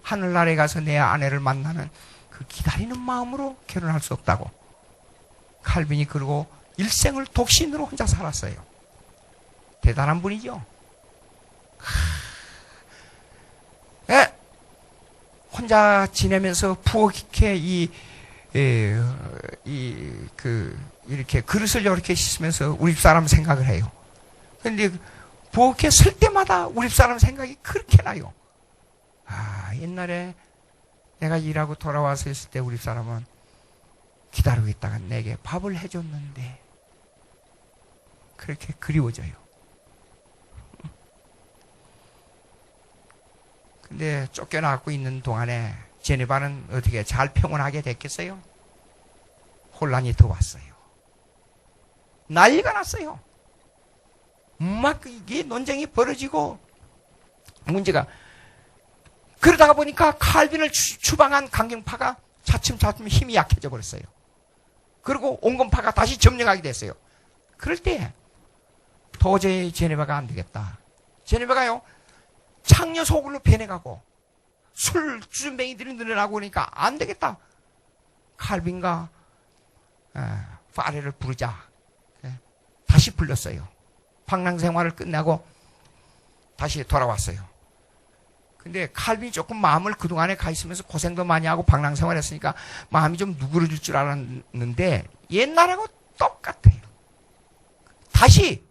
하늘나라에 가서 내 아내를 만나는 그 기다리는 마음으로 결혼할 수 없다고. 칼빈이 그러고 일생을 독신으로 혼자 살았어요. 대단한 분이죠. 혼자 지내면서 부엌에 이렇게 그릇을 이렇게 씻으면서 우리 집사람 생각을 해요. 그런데 부엌에 쓸 때마다 우리 집사람 생각이 그렇게 나요. 옛날에 내가 일하고 돌아와서 있을 때 우리 집사람은 기다리고 있다가 내게 밥을 해줬는데 그렇게 그리워져요. 근데 쫓겨나고 있는 동안에 제네바는 어떻게 잘 평온하게 됐겠어요? 혼란이 더 왔어요. 난리가 났어요. 막 이게 논쟁이 벌어지고 문제가 그러다가 보니까 칼빈을 추방한 강경파가 차츰차츰 힘이 약해져 버렸어요. 그리고 온건파가 다시 점령하게 됐어요. 그럴 때 도저히 제네바가 안 되겠다. 제네바가요 창녀 소굴로 변해가고 술 주전뱅이들이 늘어나고 그러니까 안 되겠다. 칼빈과 파레를 부르자. 다시 불렀어요. 방랑 생활을 끝내고 다시 돌아왔어요. 근데 칼빈이 조금 마음을 그동안에 가 있으면서 고생도 많이 하고 방랑 생활했으니까 마음이 좀 누그러질 줄 알았는데 옛날하고 똑같아요. 다시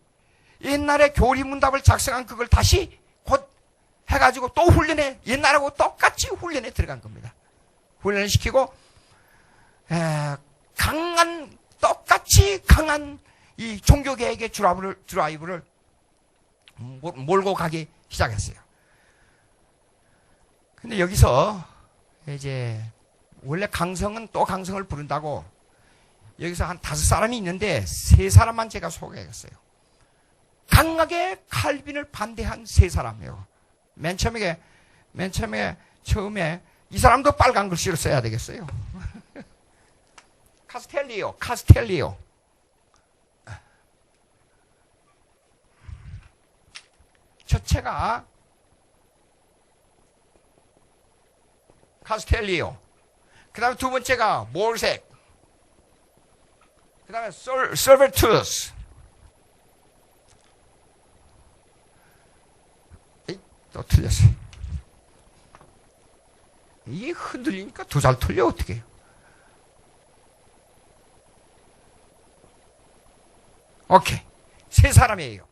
옛날에 교리문답을 작성한 그걸 다시 곧 해가지고 또 훈련해, 옛날하고 똑같이 훈련에 들어간 겁니다. 훈련을 시키고 똑같이 강한 이 종교개혁의 드라이브를 몰고 가기 시작했어요. 근데 여기서 이제 원래 강성은 또 강성을 부른다고 여기서 한 5사람이 있는데 3사람만 제가 소개했어요. 강하게 칼빈을 반대한 3사람이에요. 맨 처음에 이 사람도 빨간 글씨로 써야 되겠어요. 카스텔리오. 첫째가 카스텔리오. 그 다음에 두 번째가 몰색. 그 다음에 설베투스. 또 틀렸어요. 이게 흔들리니까 2살 틀려, 어떻게 해요? 오케이. 3사람이에요.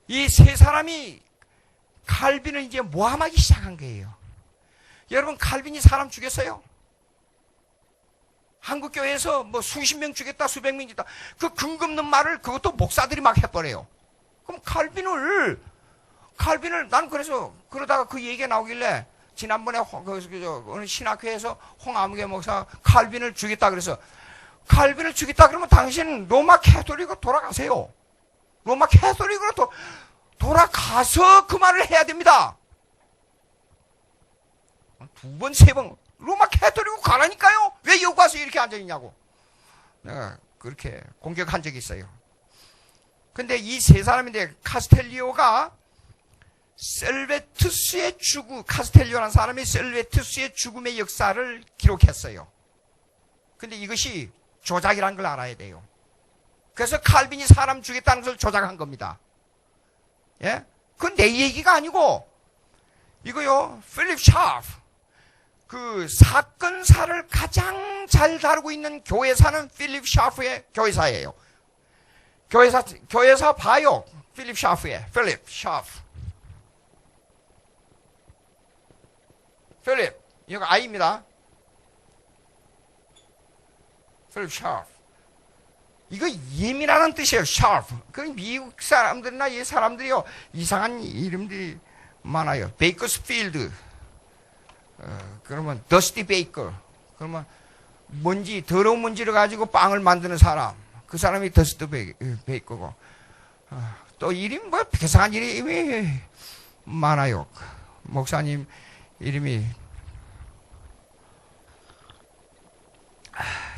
이 3사람이 칼빈을 이제 모함하기 시작한 거예요. 여러분, 칼빈이 사람 죽였어요? 한국교회에서 뭐 수십 명 죽였다, 수백 명 죽였다. 그 근거 없는 말을 그것도 목사들이 막 해버려요. 그럼 칼빈을 난 그래서 그러다가 그 얘기가 나오길래 지난번에 어느 신학회에서 홍아무개 목사 칼빈을 죽였다 그래서 칼빈을 죽였다 그러면 당신 로마 캐톨릭으로 돌아가세요. 로마 캐톨릭으로 돌아가서 그 말을 해야 됩니다. 2번, 3번 로마 캐톨릭으로 가라니까요. 왜 여기 와서 이렇게 앉아있냐고 내가 그렇게 공격한 적이 있어요. 근데 이 3사람인데 카스텔리오가 카스텔리오라는 사람이 셀베투스의 죽음의 역사를 기록했어요. 근데 이것이 조작이라는 걸 알아야 돼요. 그래서 칼빈이 사람 죽였다는 것을 조작한 겁니다. 예? 그건 내 얘기가 아니고 이거요, 필립 샤프, 그 사건사를 가장 잘 다루고 있는 교회사는 필립 샤프의 교회사예요. 교회사 봐요. 필립 샤프. 필립, 이거 I입니다. 필립 샤프. 이거 예민하다는 뜻이에요. 샤프. 그 미국 사람들이나 이 사람들이요, 이상한 이름들이 많아요. 베이커스필드. 그러면 더스티 베이커. 그러면 더러운 먼지를 가지고 빵을 만드는 사람. 그 사람이 더스티 베이커고. 또 이름 뭐 이상한 이름이 많아요. 목사님 이름이.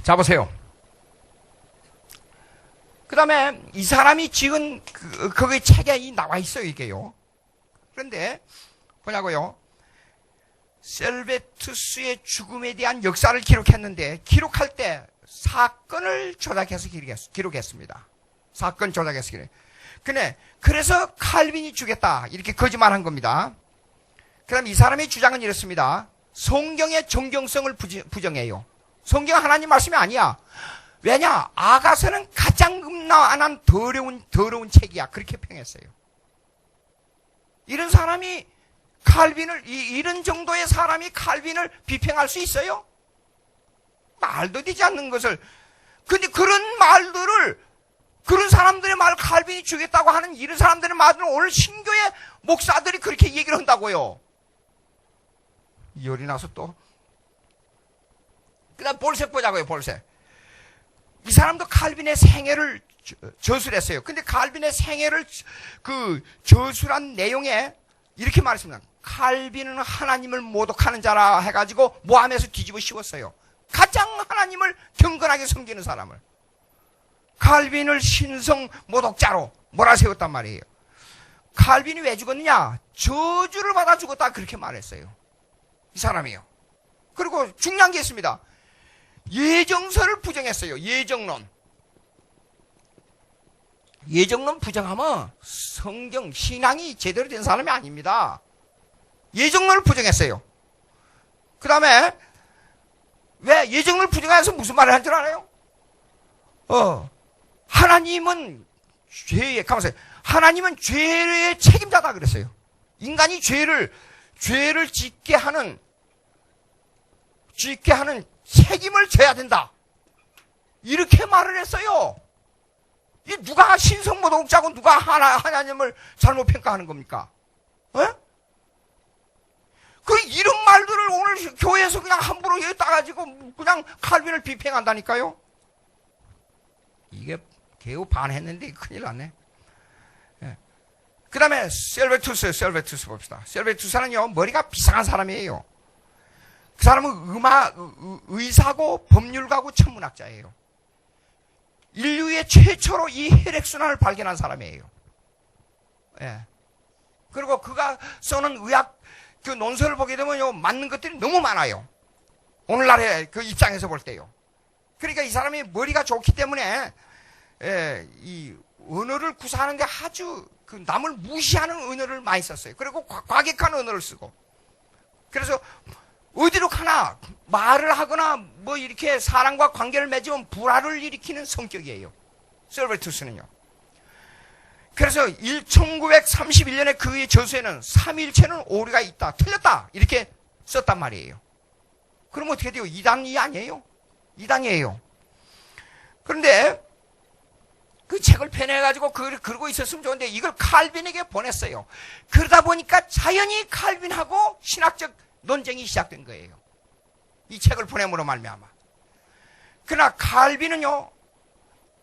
자, 보세요. 그 다음에 이 사람이 지은 거기 책에 나와 있어요, 이게요. 그런데 보냐고요. 셀베투스의 죽음에 대한 역사를 기록했는데, 기록할 때 사건을 조작해서 기록했습니다. 사건 조작해서 기록했습니다. 그래서 칼빈이 죽였다, 이렇게 거짓말한 겁니다. 그 다음 이 사람의 주장은 이렇습니다. 성경의 정경성을 부정해요. 성경 하나님 말씀이 아니야. 왜냐? 아가서는 가장 음란한 더러운 책이야. 그렇게 평했어요. 이런 사람이 이런 정도의 사람이 칼빈을 비평할 수 있어요? 말도 되지 않는 것을. 근데 그런 사람들의 말을 칼빈이 죽였다고 하는 이런 사람들의 말들은 오늘 신교의 목사들이 그렇게 얘기를 한다고요. 열이 나서 또. 그 다음 볼색 보자고요, 볼색. 이 사람도 칼빈의 생애를 저술했어요. 근데 칼빈의 생애를 저술한 내용에 이렇게 말했습니다. 칼빈은 하나님을 모독하는 자라 해가지고 모함에서 뒤집어 씌웠어요. 가장 하나님을 경건하게 섬기는 사람을. 칼빈을 신성 모독자로 몰아세웠단 말이에요. 칼빈이 왜 죽었느냐? 저주를 받아 죽었다, 그렇게 말했어요. 이 사람이요. 그리고 중요한 게 있습니다. 예정서를 부정했어요. 예정론 부정하면 성경 신앙이 제대로 된 사람이 아닙니다. 예정론을 부정했어요. 그 다음에 왜 예정론을 부정해서 무슨 말을 한 줄 알아요? 하나님은 죄의 책임자다 그랬어요. 인간이 죄를 짓게 하는 책임을 져야 된다. 이렇게 말을 했어요. 이 누가 신성모독자고 누가 하나님을 잘못 평가하는 겁니까? 이런 말들을 오늘 교회에서 그냥 함부로 여기 따가지고 그냥 칼빈을 비평한다니까요. 이게 개우 반했는데 큰일 났네. 그 다음에 셀베투스 봅시다. 셀베투스는요, 머리가 비상한 사람이에요. 그 사람은 의사고 법률가고 천문학자예요. 인류의 최초로 이 혈액순환을 발견한 사람이에요. 예. 그리고 그가 쓰는 의학 그 논설을 보게 되면요, 맞는 것들이 너무 많아요. 오늘날의 그 입장에서 볼 때요. 그러니까 이 사람이 머리가 좋기 때문에, 이 언어를 구사하는데 아주 그 남을 무시하는 언어를 많이 썼어요. 그리고 과격한 언어를 쓰고. 그래서 어디로 가나 말을 하거나 뭐 이렇게 사람과 관계를 맺으면 불화를 일으키는 성격이에요. 셀베투스는요. 그래서 1931년에 그의 저서에는 삼위일체는 오류가 있다, 틀렸다 이렇게 썼단 말이에요. 그럼 어떻게 돼요? 이단이 아니에요? 이단이에요. 그런데 그 책을 펴내가지고 그걸 그러고 있었으면 좋은데 이걸 칼빈에게 보냈어요. 그러다 보니까 자연히 칼빈하고 신학적 논쟁이 시작된 거예요. 이 책을 보냄으로 말미암아. 그러나 칼빈은요,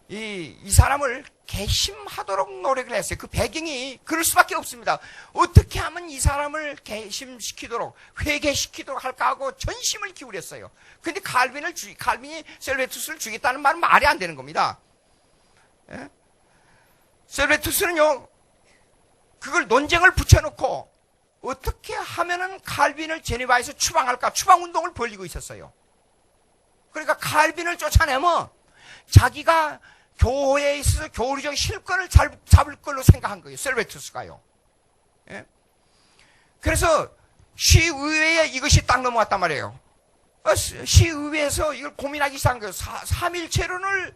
이 사람을 개심하도록 노력을 했어요. 그 배경이 그럴 수밖에 없습니다. 어떻게 하면 이 사람을 개심시키도록, 회개시키도록 할까 하고 전심을 기울였어요. 근데 칼빈이 셀베투스를 죽였다는 말은 말이 안 되는 겁니다. 예? 셀베투스는요, 그걸 논쟁을 붙여놓고 어떻게 하면은 칼빈을 제네바에서 추방할까? 추방운동을 벌이고 있었어요. 그러니까 칼빈을 쫓아내면 자기가 교회에 있어서 교리적 실권을 잡을 걸로 생각한 거예요. 셀베투스가요. 예? 그래서 시의회에 이것이 딱 넘어왔단 말이에요. 시의회에서 이걸 고민하기 시작한 거예요. 삼일체론을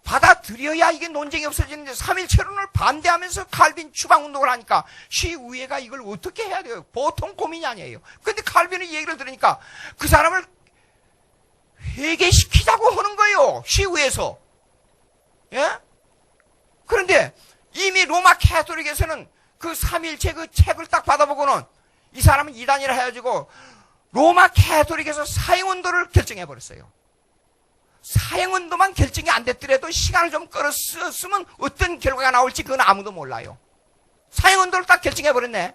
받아들여야 이게 논쟁이 없어지는데 삼일체론을 반대하면서 칼빈 추방운동을 하니까 시의회가 이걸 어떻게 해야 돼요? 보통 고민이 아니에요. 그런데 칼빈의 얘기를 들으니까 그 사람을 회개시키자고 하는 거예요. 시의회에서. 예? 그런데 이미 로마 캐토릭에서는 그 삼일체 그 책을 딱 받아보고는 이 사람은 이단이라 해가지고 로마 캐토릭에서 사형운동을 결정해버렸어요. 사형운동만 결정이 안 됐더라도 시간을 좀 끌었으면 어떤 결과가 나올지 그건 아무도 몰라요. 사형운동을 딱 결정해버렸네.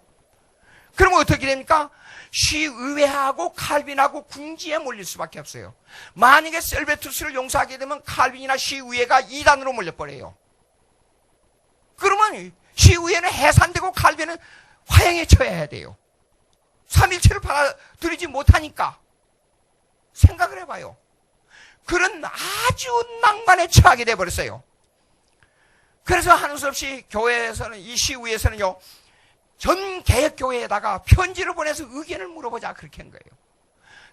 그러면 어떻게 됩니까? 시의회하고 칼빈하고 궁지에 몰릴 수밖에 없어요. 만약에 셀베투스를 용서하게 되면 칼빈이나 시의회가 이단으로 몰려버려요. 그러면 시의회는 해산되고 칼빈은 화형에 처해야 돼요. 삼일체를 받아들이지 못하니까. 생각을 해봐요. 그런 아주 낭만에 처하게 돼버렸어요. 그래서 하는 수 없이 교회에서는, 이 시의회에서는요, 전 개혁교회에다가 편지를 보내서 의견을 물어보자 그렇게 한 거예요.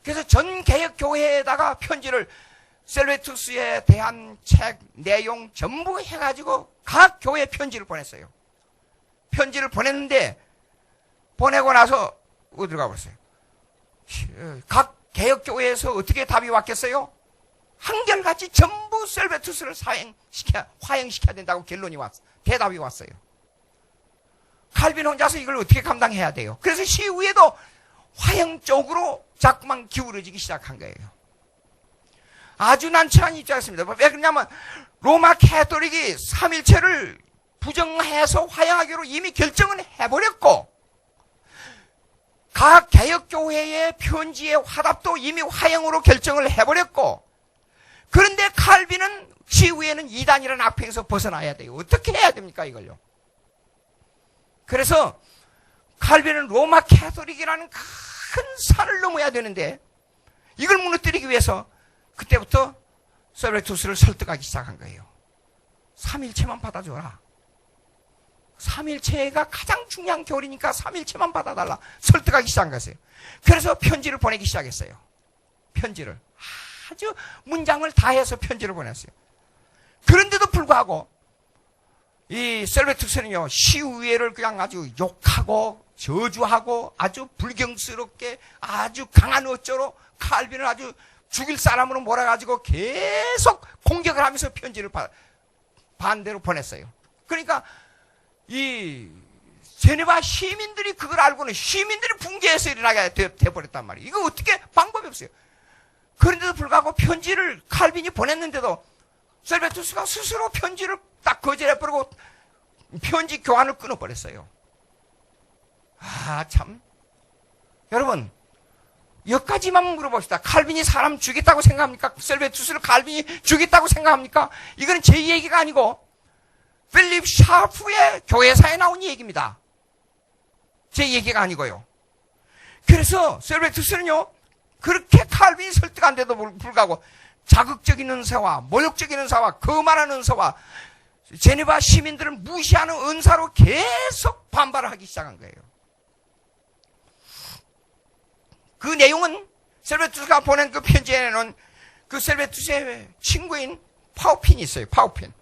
그래서 전 개혁교회에다가 편지를 셀베투스에 대한 책 내용 전부 해가지고 각 교회에 편지를 보냈어요. 편지를 보냈는데 보내고 나서 어디로 가버렸어요? 각 개혁교회에서 어떻게 답이 왔겠어요? 한결같이 전부 셀베투스를 화형시켜야 된다고 대답이 왔어요. 칼빈 혼자서 이걸 어떻게 감당해야 돼요? 그래서 시의회도 화형 쪽으로 자꾸만 기울어지기 시작한 거예요. 아주 난처한 입장이었습니다. 왜 그러냐면 로마 캐토릭이 삼일체를 부정해서 화형하기로 이미 결정은 해버렸고 각 개혁교회의 편지의 화답도 이미 화형으로 결정을 해버렸고 그런데 칼빈은 시의회는 이단이라는 악평에서 벗어나야 돼요. 어떻게 해야 됩니까 이걸요? 그래서 칼빈은 로마 캐토릭이라는 큰 산을 넘어야 되는데 이걸 무너뜨리기 위해서 그때부터 셀베투스를 설득하기 시작한 거예요. 삼일체만 받아줘라. 삼일체가 가장 중요한 교리니까 삼일체만 받아달라. 설득하기 시작한 거예요. 그래서 편지를 보내기 시작했어요. 편지를. 아주 문장을 다 해서 편지를 보냈어요. 그런데도 불구하고 이 셀베투스는요, 시의회를 그냥 아주 욕하고 저주하고 아주 불경스럽게 아주 강한 어조로 칼빈을 아주 죽일 사람으로 몰아가지고 계속 공격을 하면서 편지를 반대로 보냈어요. 그러니까 이 제네바 시민들이 그걸 알고는 시민들이 붕괴해서 일어나게 돼버렸단 말이에요. 이거 어떻게 방법이 없어요. 그런데도 불구하고 편지를 칼빈이 보냈는데도 셀베투스가 스스로 편지를 딱 거절해버리고 편지 교환을 끊어버렸어요. 아, 참. 여러분, 여기까지만 물어봅시다. 칼빈이 사람 죽였다고 생각합니까? 셀베투스를 칼빈이 죽였다고 생각합니까? 이거는 제 얘기가 아니고 필립 샤프의 교회사에 나온 얘기입니다. 제 얘기가 아니고요. 그래서 셀베투스는요, 그렇게 칼빈이 설득한데도 불구하고 자극적인 은사와 모욕적인 은사와 거만한 은사와 제네바 시민들을 무시하는 은사로 계속 반발을 하기 시작한 거예요. 그 내용은 셀베투스가 보낸 그 편지에는 그 셀베투스의 친구인 파우핀이 있어요. 파우핀.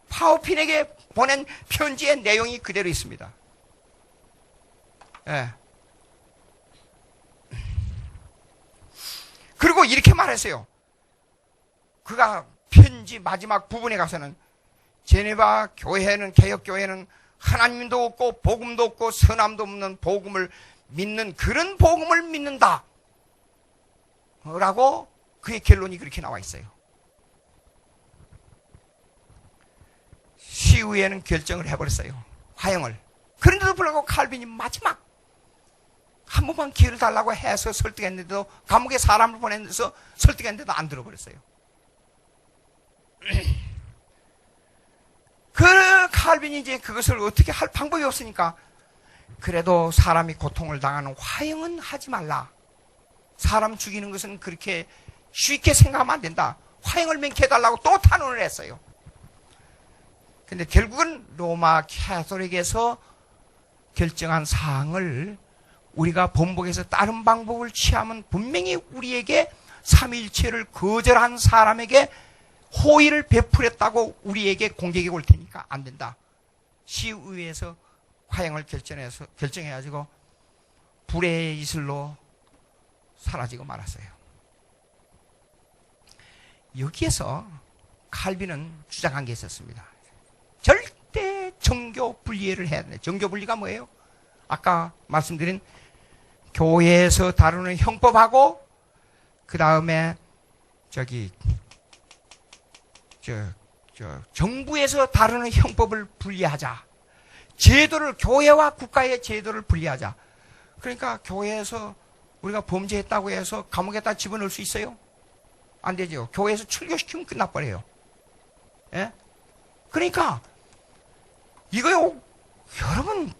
파우핀에게 보낸 편지의 내용이 그대로 있습니다. 예. 그리고 이렇게 말했어요. 그가 편지 마지막 부분에 가서는 제네바 교회는, 개혁교회는 하나님도 없고 복음도 없고 선함도 없는 복음을 믿는 그런 복음을 믿는다 라고 그의 결론이 그렇게 나와 있어요. 시의회는 결정을 해버렸어요. 화형을. 그런데도 불구하고 칼빈이 마지막 한 번만 기회를 달라고 해서 설득했는데도, 감옥에 사람을 보내서 설득했는데도 안 들어버렸어요. 그 칼빈이 이제 그것을 어떻게 할 방법이 없으니까, 그래도 사람이 고통을 당하는 화형은 하지 말라. 사람 죽이는 것은 그렇게 쉽게 생각하면 안 된다. 화형을 맹케해달라고 또 탄원을 했어요. 근데 결국은 로마 캐톨릭에서 결정한 사항을 우리가 번복해서 다른 방법을 취하면 분명히 우리에게 삼위일체를 거절한 사람에게 호의를 베풀었다고 우리에게 공격이 올 테니까 안 된다. 시의회에서 화형을 결정해가지고 불의 이슬로 사라지고 말았어요. 여기에서 칼빈은 주장한 게 있었습니다. 절대 정교 분리를 해야 된다. 정교 분리가 뭐예요? 아까 말씀드린 교회에서 다루는 형법하고 그 다음에 정부에서 다루는 형법을 분리하자. 제도를, 교회와 국가의 제도를 분리하자. 그러니까 교회에서 우리가 범죄했다고 해서 감옥에다 집어넣을 수 있어요? 안 되죠. 교회에서 출교시키면 끝나버려요. 예? 그러니까 이거요, 여러분,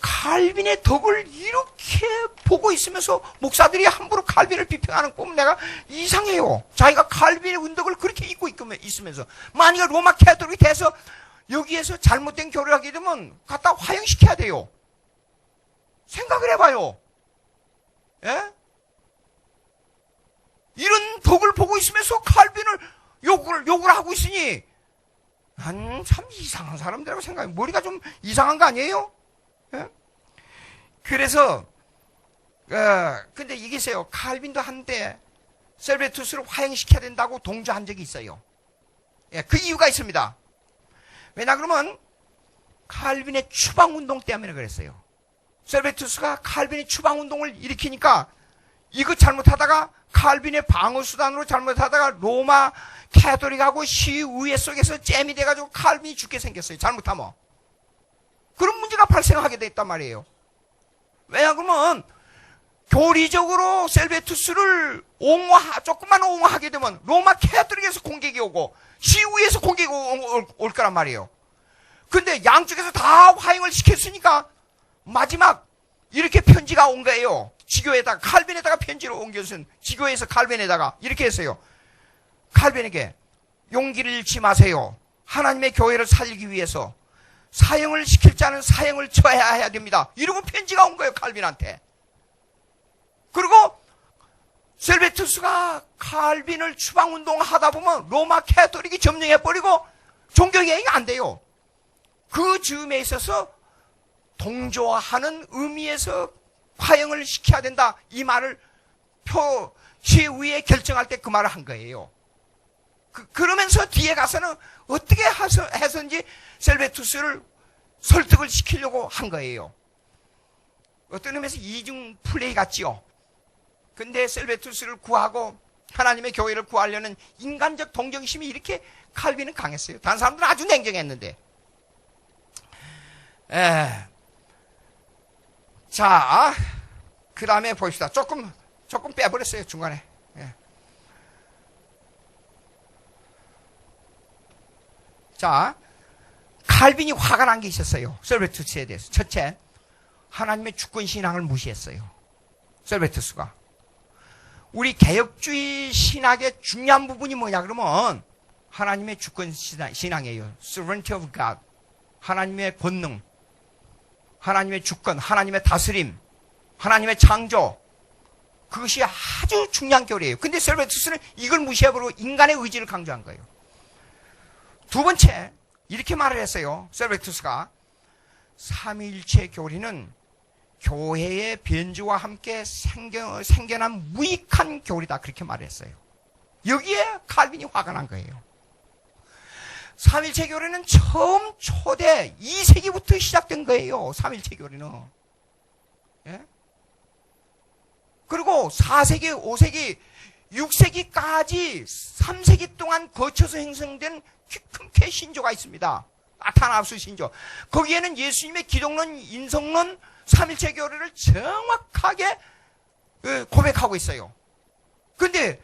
칼빈의 덕을 이렇게 보고 있으면서 목사들이 함부로 칼빈을 비평하는 거 보면 내가 이상해요. 자기가 칼빈의 운덕을 그렇게 잊고 있으면서 만약에 로마 캐톨릭이 돼서 여기에서 잘못된 교류를 하게 되면 갖다 화형시켜야 돼요. 생각을 해봐요. 예? 이런 덕을 보고 있으면서 칼빈을 욕을 하고 있으니 난 참 이상한 사람들이라고 생각해요. 머리가 좀 이상한 거 아니에요? 예? 그래서 근데 이게 있어요. 칼빈도 한때 셀베투스를 화형시켜야 된다고 동조한 적이 있어요. 예, 그 이유가 있습니다. 왜냐 그러면 칼빈의 추방운동 때문에 그랬어요. 셀베투스가 칼빈의 추방운동을 일으키니까 이거 잘못하다가 칼빈의 방어수단으로 잘못하다가 로마 캐톨릭하고 시의회 속에서 잼이 돼가지고 칼빈이 죽게 생겼어요. 잘못하면. 그런 문제가 발생하게 됐단 말이에요. 왜냐 그러면 교리적으로 셀베투스를 조금만 옹호하게 되면 로마 캐톨릭에서 공격이 오고 시의회에서 공격이 올 거란 말이에요. 근데 양쪽에서 다 화형을 시켰으니까 마지막 이렇게 편지가 온 거예요. 지교에다가, 칼빈에다가 편지를 옮겨준 지교에서 칼빈에다가 이렇게 했어요. 칼빈에게 용기를 잃지 마세요. 하나님의 교회를 살리기 위해서 사형을 시킬 자는 사형을 처해야 해야 됩니다. 이러고 편지가 온 거예요, 칼빈한테. 그리고 셀베투스가 칼빈을 추방운동 하다 보면 로마 캐토릭이 점령해버리고 종교개혁이 안 돼요. 그 즈음에 있어서 동조하는 의미에서 화형을 시켜야 된다. 이 말을 표시위에 결정할 때 그 말을 한 거예요. 그러면서 뒤에 가서는 어떻게 해서인지 셀베투스를 설득을 시키려고 한 거예요. 어떤 의미에서 이중 플레이 같지요. 근데 셀베투스를 구하고 하나님의 교회를 구하려는 인간적 동정심이 이렇게 칼빈은 강했어요. 다른 사람들은 아주 냉정했는데. 자, 그 다음에 봅시다. 조금 빼버렸어요, 중간에. 자, 칼빈이 화가 난 게 있었어요. 셀베투스에 대해서. 첫째, 하나님의 주권 신앙을 무시했어요. 셀베투스가. 우리 개혁주의 신학의 중요한 부분이 뭐냐 그러면 하나님의 주권 신앙이에요. Sovereignty of God. 하나님의 권능, 하나님의 주권, 하나님의 다스림, 하나님의 창조. 그것이 아주 중요한 교리예요. 근데 셀베투스는 이걸 무시해버리고 인간의 의지를 강조한 거예요. 두 번째, 이렇게 말을 했어요. 셀베투스가 삼위일체 교리는 교회의 변주와 함께 생겨난 무익한 교리다. 그렇게 말했어요. 여기에 칼빈이 화가 난 거예요. 삼일체 교리는 처음 초대 2세기부터 시작된 거예요. 삼일체 교리는. 예? 그리고 4세기, 5세기, 6세기까지 3세기 동안 거쳐서 형성된 큰 신조가 있습니다. 아타나우스 신조. 거기에는 예수님의 기독론, 인성론, 삼일체 교리를 정확하게 고백하고 있어요. 근데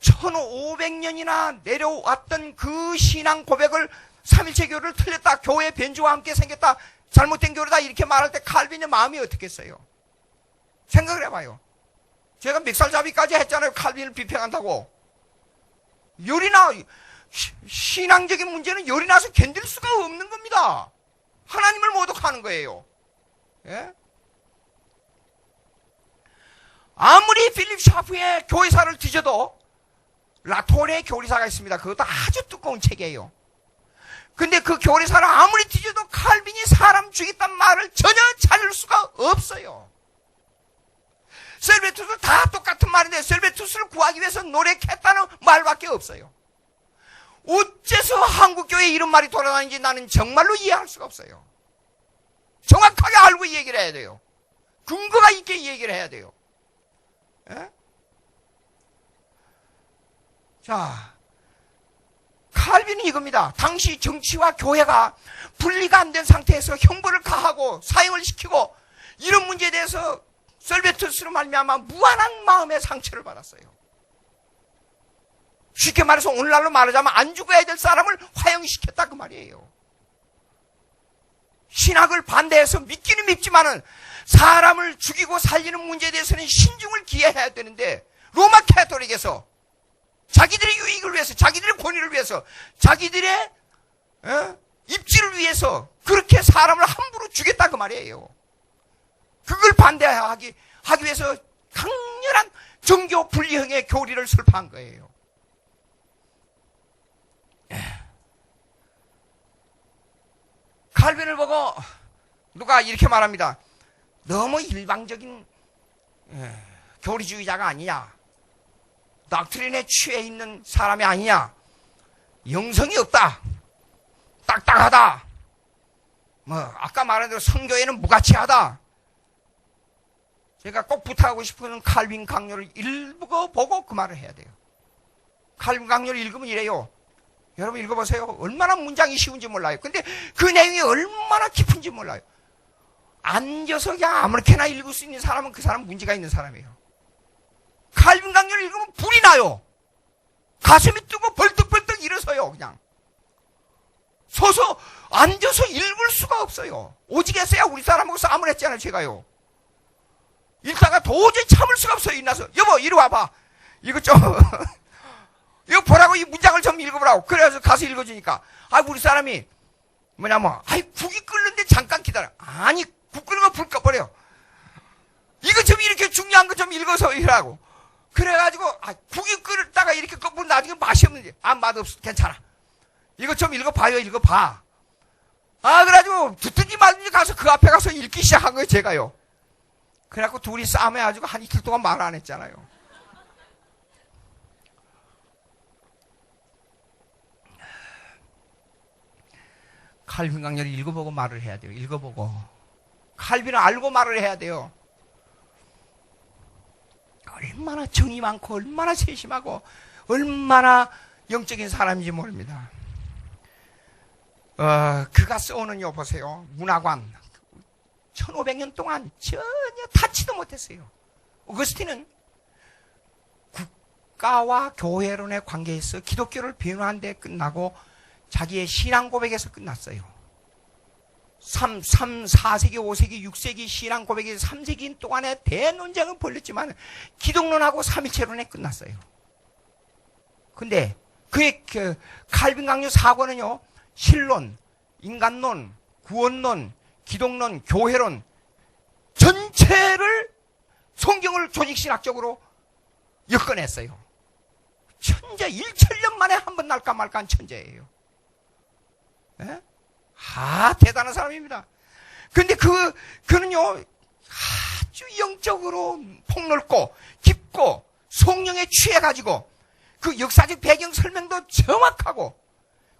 1500년이나 내려왔던 그 신앙 고백을 삼일체 교리를 틀렸다, 교회 변주와 함께 생겼다, 잘못된 교리다 이렇게 말할 때 칼빈의 마음이 어떻겠어요? 생각을 해봐요. 제가 멱살잡이까지 했잖아요. 칼빈을 비평한다고. 열이나 신앙적인 문제는 열이 나서 견딜 수가 없는 겁니다. 하나님을 모독하는 거예요. 예? 아무리 필립 샤프의 교회사를 뒤져도 라톨의 교리사가 있습니다. 그것도 아주 두꺼운 책이에요. 근데 그 교리사를 아무리 뒤져도 칼빈이 사람 죽였단 말을 전혀 찾을 수가 없어요. 셀베투스 다 똑같은 말인데 셀베투스를 구하기 위해서 노력했다는 말밖에 없어요. 어째서 한국교회 이런 말이 돌아다니는지 나는 정말로 이해할 수가 없어요. 정확하게 알고 이 얘기를 해야 돼요. 근거가 있게 이 얘기를 해야 돼요. 예? 자, 칼빈은 이겁니다. 당시 정치와 교회가 분리가 안 된 상태에서 형벌을 가하고 사형을 시키고 이런 문제에 대해서 셀베투스로 말미암아 무한한 마음의 상처를 받았어요. 쉽게 말해서 오늘날로 말하자면 안 죽어야 될 사람을 화형시켰다 그 말이에요. 신학을 반대해서 믿기는 믿지만은 사람을 죽이고 살리는 문제에 대해서는 신중을 기해야 되는데 로마 캐토릭에서 자기들의 유익을 위해서, 자기들의 권위를 위해서, 자기들의 입지를 위해서 그렇게 사람을 함부로 죽였다 그 말이에요. 그걸 반대하기 위해서 강렬한 정교 분리형의 교리를 설파한 거예요. 칼빈을 보고 누가 이렇게 말합니다. 너무 일방적인 교리주의자가 아니냐, 닥트린에 취해 있는 사람이 아니냐, 영성이 없다, 딱딱하다, 아까 말한 대로 선교에는 무가치하다. 제가 꼭 부탁하고 싶은 칼빈 강요를 읽어보고 그 말을 해야 돼요. 칼빈 강요를 읽으면 이래요. 여러분 읽어보세요. 얼마나 문장이 쉬운지 몰라요. 근데 그 내용이 얼마나 깊은지 몰라요. 앉아서 그냥 아무렇게나 읽을 수 있는 사람은 그 사람 문제가 있는 사람이에요. 칼빈 강요를 읽으면 불이 나요. 가슴이 뜨고 벌떡벌떡 일어서요. 그냥 서서 앉아서 읽을 수가 없어요. 오직했어야 우리 사람하고 싸움을 했잖아요. 제가요. 읽다가 도저히 참을 수가 없어요. 일어나서 여보 이리 와봐. 이거 좀 이거 보라고, 이 문장을 좀 읽어보라고. 그래서 가서 읽어주니까 우리 사람이 뭐냐면 국이 끓는데 잠깐 기다려. 아니 국 끓는 거 불 꺼버려. 이거 좀 이렇게 중요한 거 좀 읽어서 이라고. 그래가지고 국이 끓다가 이렇게 거꾸로 나중에 맛이 없는지 맛없어 괜찮아. 이거 좀 읽어봐요. 읽어봐. 그래가지고 듣든지 말든지 가서 그 앞에 가서 읽기 시작한 거예요. 제가요. 그래갖고 둘이 싸움해가지고 한 이틀 동안 말 안 했잖아요. 칼빈 강렬을 읽어보고 말을 해야 돼요. 읽어보고. 칼빈을 알고 말을 해야 돼요. 얼마나 정이 많고 얼마나 세심하고 얼마나 영적인 사람인지 모릅니다. 그가 써오는요 보세요. 문화관 1500년 동안 전혀 닿지도 못했어요. 어거스틴은 국가와 교회론의 관계에서 기독교를 변호한 데 끝나고 자기의 신앙 고백에서 끝났어요. 4세기, 5세기, 6세기 신앙 고백에서 3세기 동안에 대논쟁은 벌렸지만 기독론하고 삼일체론에 끝났어요. 근데 그의 칼빈 강요 사고는요, 신론, 인간론, 구원론, 기독론, 교회론 전체를 성경을 조직신학적으로 엮어냈어요. 천재, 1천년 만에 한 번 날까 말까한 천재예요. 예? 대단한 사람입니다. 근데 그는요, 아주 영적으로 폭넓고, 깊고, 성령에 취해가지고, 그 역사적 배경 설명도 정확하고,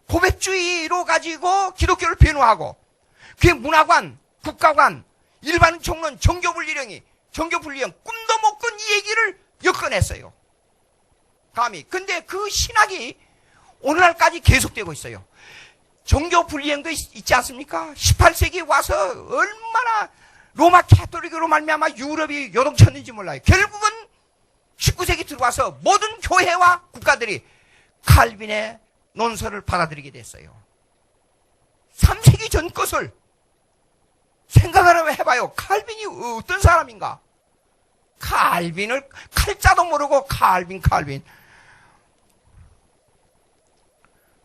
고백주의로 가지고 기독교를 변호하고, 그의 문화관, 국가관, 일반 총론, 정교분리령이, 정교분리령, 꿈도 못 꾼 이 얘기를 엮어냈어요. 감히. 근데 그 신학이 오늘날까지 계속되고 있어요. 종교 분리행도 있지 않습니까? 18세기에 와서 얼마나 로마 캐톨릭으로 말미암아 유럽이 요동쳤는지 몰라요. 결국은 19세기 들어와서 모든 교회와 국가들이 칼빈의 논설을 받아들이게 됐어요. 3세기 전 것을 생각을 해봐요. 칼빈이 어떤 사람인가? 칼빈을 칼자도 모르고 칼빈.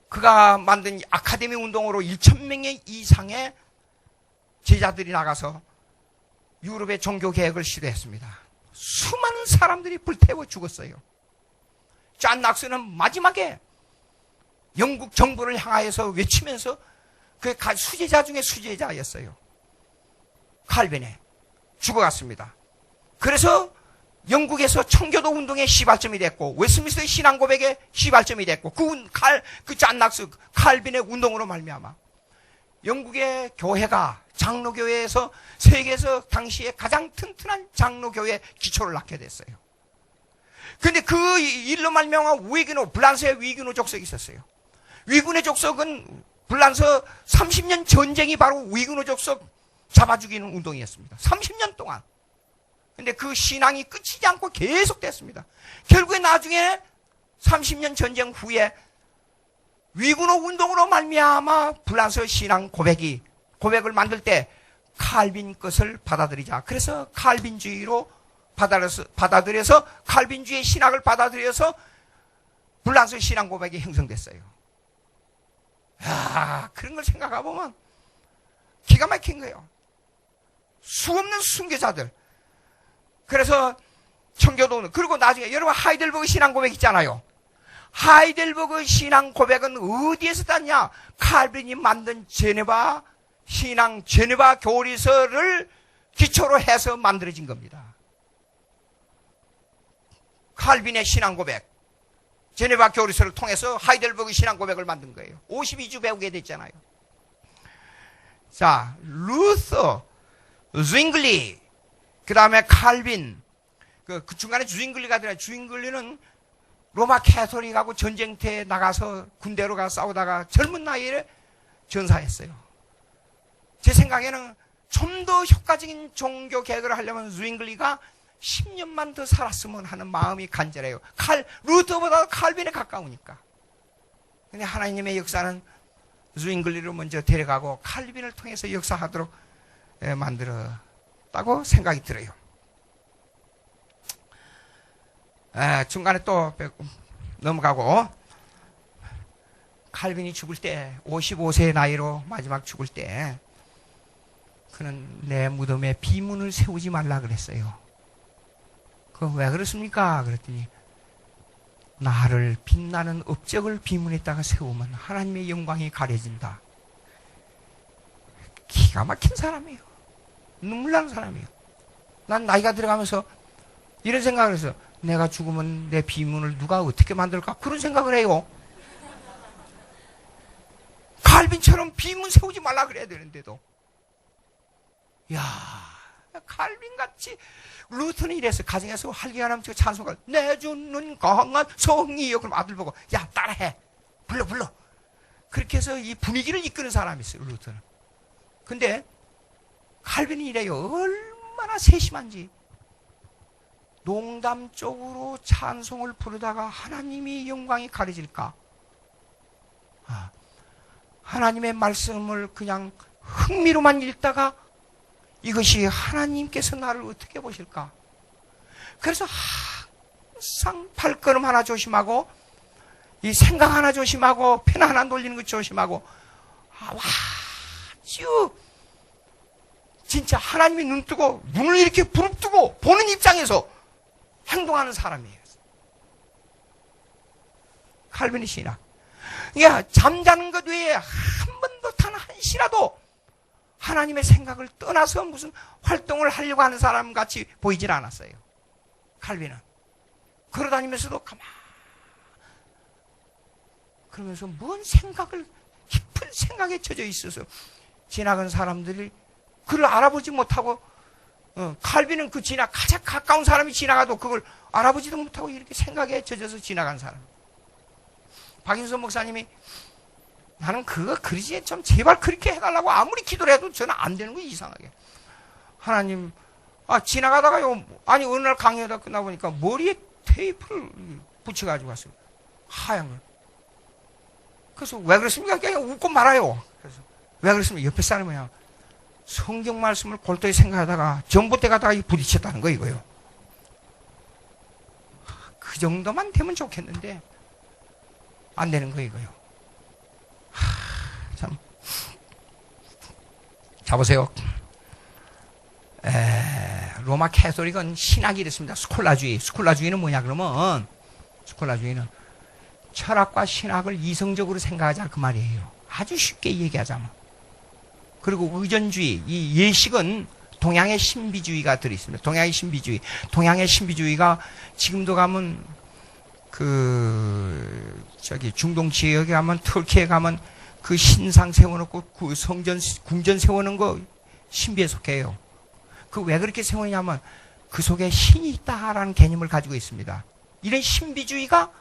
그가 만든 아카데미 운동으로 1,000명의 이상의 제자들이 나가서 유럽의 종교개혁을 시도했습니다. 수많은 사람들이 불태워 죽었어요. 존 낙스는 마지막에 영국 정부를 향하여서 외치면서 그의 수제자 중에 수제자였어요. 칼빈에 죽어갔습니다. 그래서 영국에서 청교도 운동의 시발점이 됐고, 웨스트민스터 신앙 고백의 시발점이 됐고, 그 존 낙스 칼빈의 운동으로 말미암아 영국의 교회가 장로교회에서 세계에서 당시에 가장 튼튼한 장로교회 기초를 낳게 됐어요. 근데 그 일로 말미암아 불란서의 위그노 족속이 있었어요. 위그노 족속은 불란서 30년 전쟁이 바로 위그노 족속 잡아 죽이는 운동이었습니다. 30년 동안. 근데 그 신앙이 끝이지 않고 계속됐습니다. 결국에 나중에 30년 전쟁 후에 위그노 운동으로 말미암아 불란서 신앙 고백을 만들 때 칼빈 것을 받아들이자. 그래서 칼빈주의로 받아들여서 칼빈주의 신학을 받아들여서 불란서 신앙 고백이 형성됐어요. 그런 걸 생각해 보면 기가 막힌 거예요. 수없는 순교자들. 그래서 청교도는, 그리고 나중에 여러분 하이델버그 신앙 고백 있잖아요. 하이델버그 신앙 고백은 어디에서 땄냐? 칼빈이 만든 제네바 교리서를 기초로 해서 만들어진 겁니다. 칼빈의 신앙 고백, 제네바 교리서를 통해서 하이델버그 신앙 고백을 만든 거예요. 52주 배우게 됐잖아요. 자, 루터, zwingli, 그 다음에 칼빈, 그 중간에 주잉글리가 들어요. 주잉글리는 로마 캐톨릭하고 전쟁터에 나가서 군대로 가서 싸우다가 젊은 나이에 전사했어요. 제 생각에는 좀 더 효과적인 종교 개혁을 하려면 주잉글리가 10년만 더 살았으면 하는 마음이 간절해요. 루터보다 칼빈에 가까우니까. 근데 하나님의 역사는 주잉글리를 먼저 데려가고 칼빈을 통해서 역사하도록 만들었다고 생각이 들어요. 중간에 또 넘어가고, 칼빈이 죽을 때 55세의 나이로 마지막 죽을 때 그는 내 무덤에 비문을 세우지 말라 그랬어요. 왜 그렇습니까? 그랬더니 나를 빛나는 업적을 비문에다가 세우면 하나님의 영광이 가려진다. 기가 막힌 사람이에요. 눈물 나는 사람이에요. 난 나이가 들어가면서 이런 생각을 해서 내가 죽으면 내 비문을 누가 어떻게 만들까? 그런 생각을 해요. 칼빈처럼 비문 세우지 말라 그래야 되는데도. 야, 칼빈같이 루터는 이래서 가정에서 할기가 남치고 찬송가 내 주는 강한 성이요. 그럼 아들 보고 야 따라해. 불러. 그렇게 해서 이 분위기를 이끄는 사람이 있어요. 루터는. 근데 칼빈이 이래요. 얼마나 세심한지. 농담적으로 찬송을 부르다가 하나님이 영광이 가려질까? 하나님의 말씀을 그냥 흥미로만 읽다가 이것이 하나님께서 나를 어떻게 보실까? 그래서 항상 발걸음 하나 조심하고 이 생각 하나 조심하고 펜 하나 돌리는 것 조심하고 아주 진짜 하나님이 눈 뜨고 눈을 이렇게 부릅뜨고 보는 입장에서 행동하는 사람이에요. 칼빈의 신학. 그러니까 잠자는 것 외에 한 번도 단 한시라도 하나님의 생각을 떠나서 무슨 활동을 하려고 하는 사람 같이 보이질 않았어요. 칼빈은. 걸어다니면서도 그러면서 뭔 생각을 깊은 생각에 젖어 있어서 지나간 사람들이 그를 알아보지 못하고 칼빈은 그 가장 가까운 사람이 지나가도 그걸 알아보지도 못하고 이렇게 생각에 젖어서 지나간 사람. 박인선 목사님이 나는 그거 그러지 좀 제발 그렇게 해달라고 아무리 기도를 해도 저는 안 되는 거예요. 이상하게. 하나님 지나가다가요 어느 날 강의하다 끝나보니까 머리에 테이프를 붙여가지고 왔어요. 하얀 걸. 그래서 왜 그랬습니까? 그냥 웃고 말아요. 그래서 왜 그랬습니까? 옆에 사람이야. 성경 말씀을 골똘히 생각하다가 전봇대 가다가 부딪혔다는 거 이거요. 그 정도만 되면 좋겠는데 안 되는 거 이거요. 참. 자 보세요. 로마 캐톨릭은 신학이 이렇습니다. 스콜라주의. 스콜라주의는 뭐냐 그러면 스콜라주의는 철학과 신학을 이성적으로 생각하자 그 말이에요. 아주 쉽게 얘기하자면. 그리고 의존주의, 이 예식은 동양의 신비주의가 들어있습니다. 동양의 신비주의. 동양의 신비주의가 지금도 가면 중동 지역에 가면 터키에 가면 그 신상 세워놓고 그 궁전 세워놓은 거 신비에 속해요. 그 왜 그렇게 세우냐면 그 속에 신이 있다라는 개념을 가지고 있습니다. 이런 신비주의가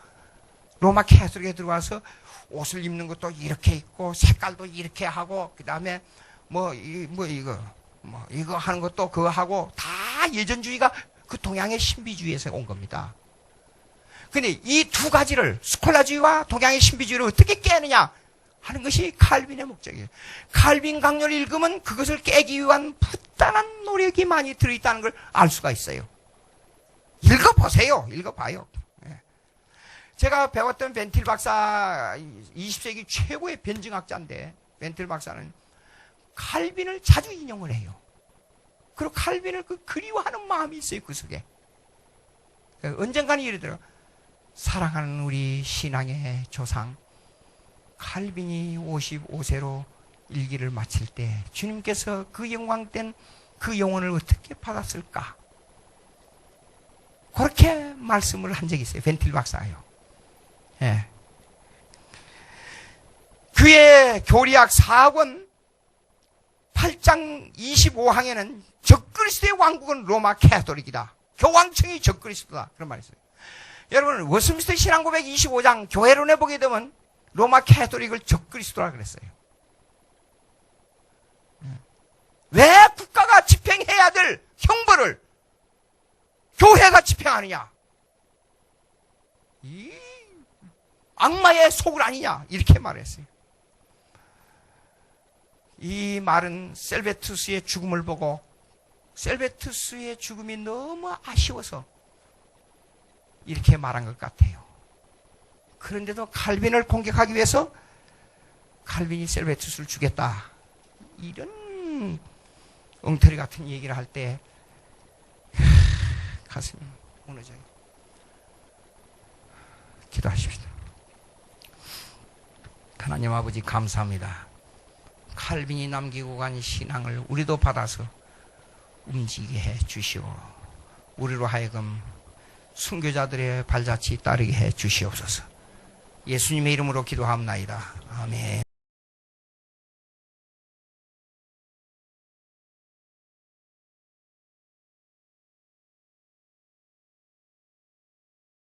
로마 캐톨릭에 들어와서 옷을 입는 것도 이렇게 입고 색깔도 이렇게 하고 그 다음에 이거 하는 것도 그거 하고 다 예전주의가 그 동양의 신비주의에서 온 겁니다. 근데 이 두 가지를 스콜라주의와 동양의 신비주의를 어떻게 깨느냐 하는 것이 칼빈의 목적이에요. 칼빈 강요를 읽으면 그것을 깨기 위한 부단한 노력이 많이 들어있다는 걸 알 수가 있어요. 읽어보세요. 읽어봐요. 제가 배웠던 벤틸 박사 20세기 최고의 변증학자인데 벤틸 박사는 칼빈을 자주 인용을 해요. 그리고 칼빈을 그리워하는 마음이 있어요. 그 속에. 언젠가는 이러더라고요. 사랑하는 우리 신앙의 조상 칼빈이 55세로 일기를 마칠 때 주님께서 그 영광된 그 영혼을 어떻게 받았을까? 그렇게 말씀을 한 적이 있어요. 벤틸 박사요. 예. 그의 교리학 4권 8장 25항에는 적그리스도의 왕국은 로마 캐톨릭이다. 교황청이 적그리스도다. 그런 말이 있어요. 여러분, 워스민스터 신앙고백 25장 교회론에 보게 되면 로마 캐톨릭을 적그리스도라 그랬어요. 왜 국가가 집행해야 될 형벌을 교회가 집행하느냐? 이 악마의 소굴 아니냐? 이렇게 말했어요. 이 말은 셀베투스의 죽음을 보고 셀베투스의 죽음이 너무 아쉬워서 이렇게 말한 것 같아요. 그런데도 칼빈을 공격하기 위해서 칼빈이 셀베투스를 죽였다. 이런 엉터리 같은 얘기를 할 때 가슴이 무너져요. 기도하십시다. 하나님 아버지 감사합니다. 칼빈이 남기고 간 신앙을 우리도 받아서 움직이게 해 주시오. 우리로 하여금 순교자들의 발자취 따르게 해 주시옵소서. 예수님의 이름으로 기도합나이다. 아멘.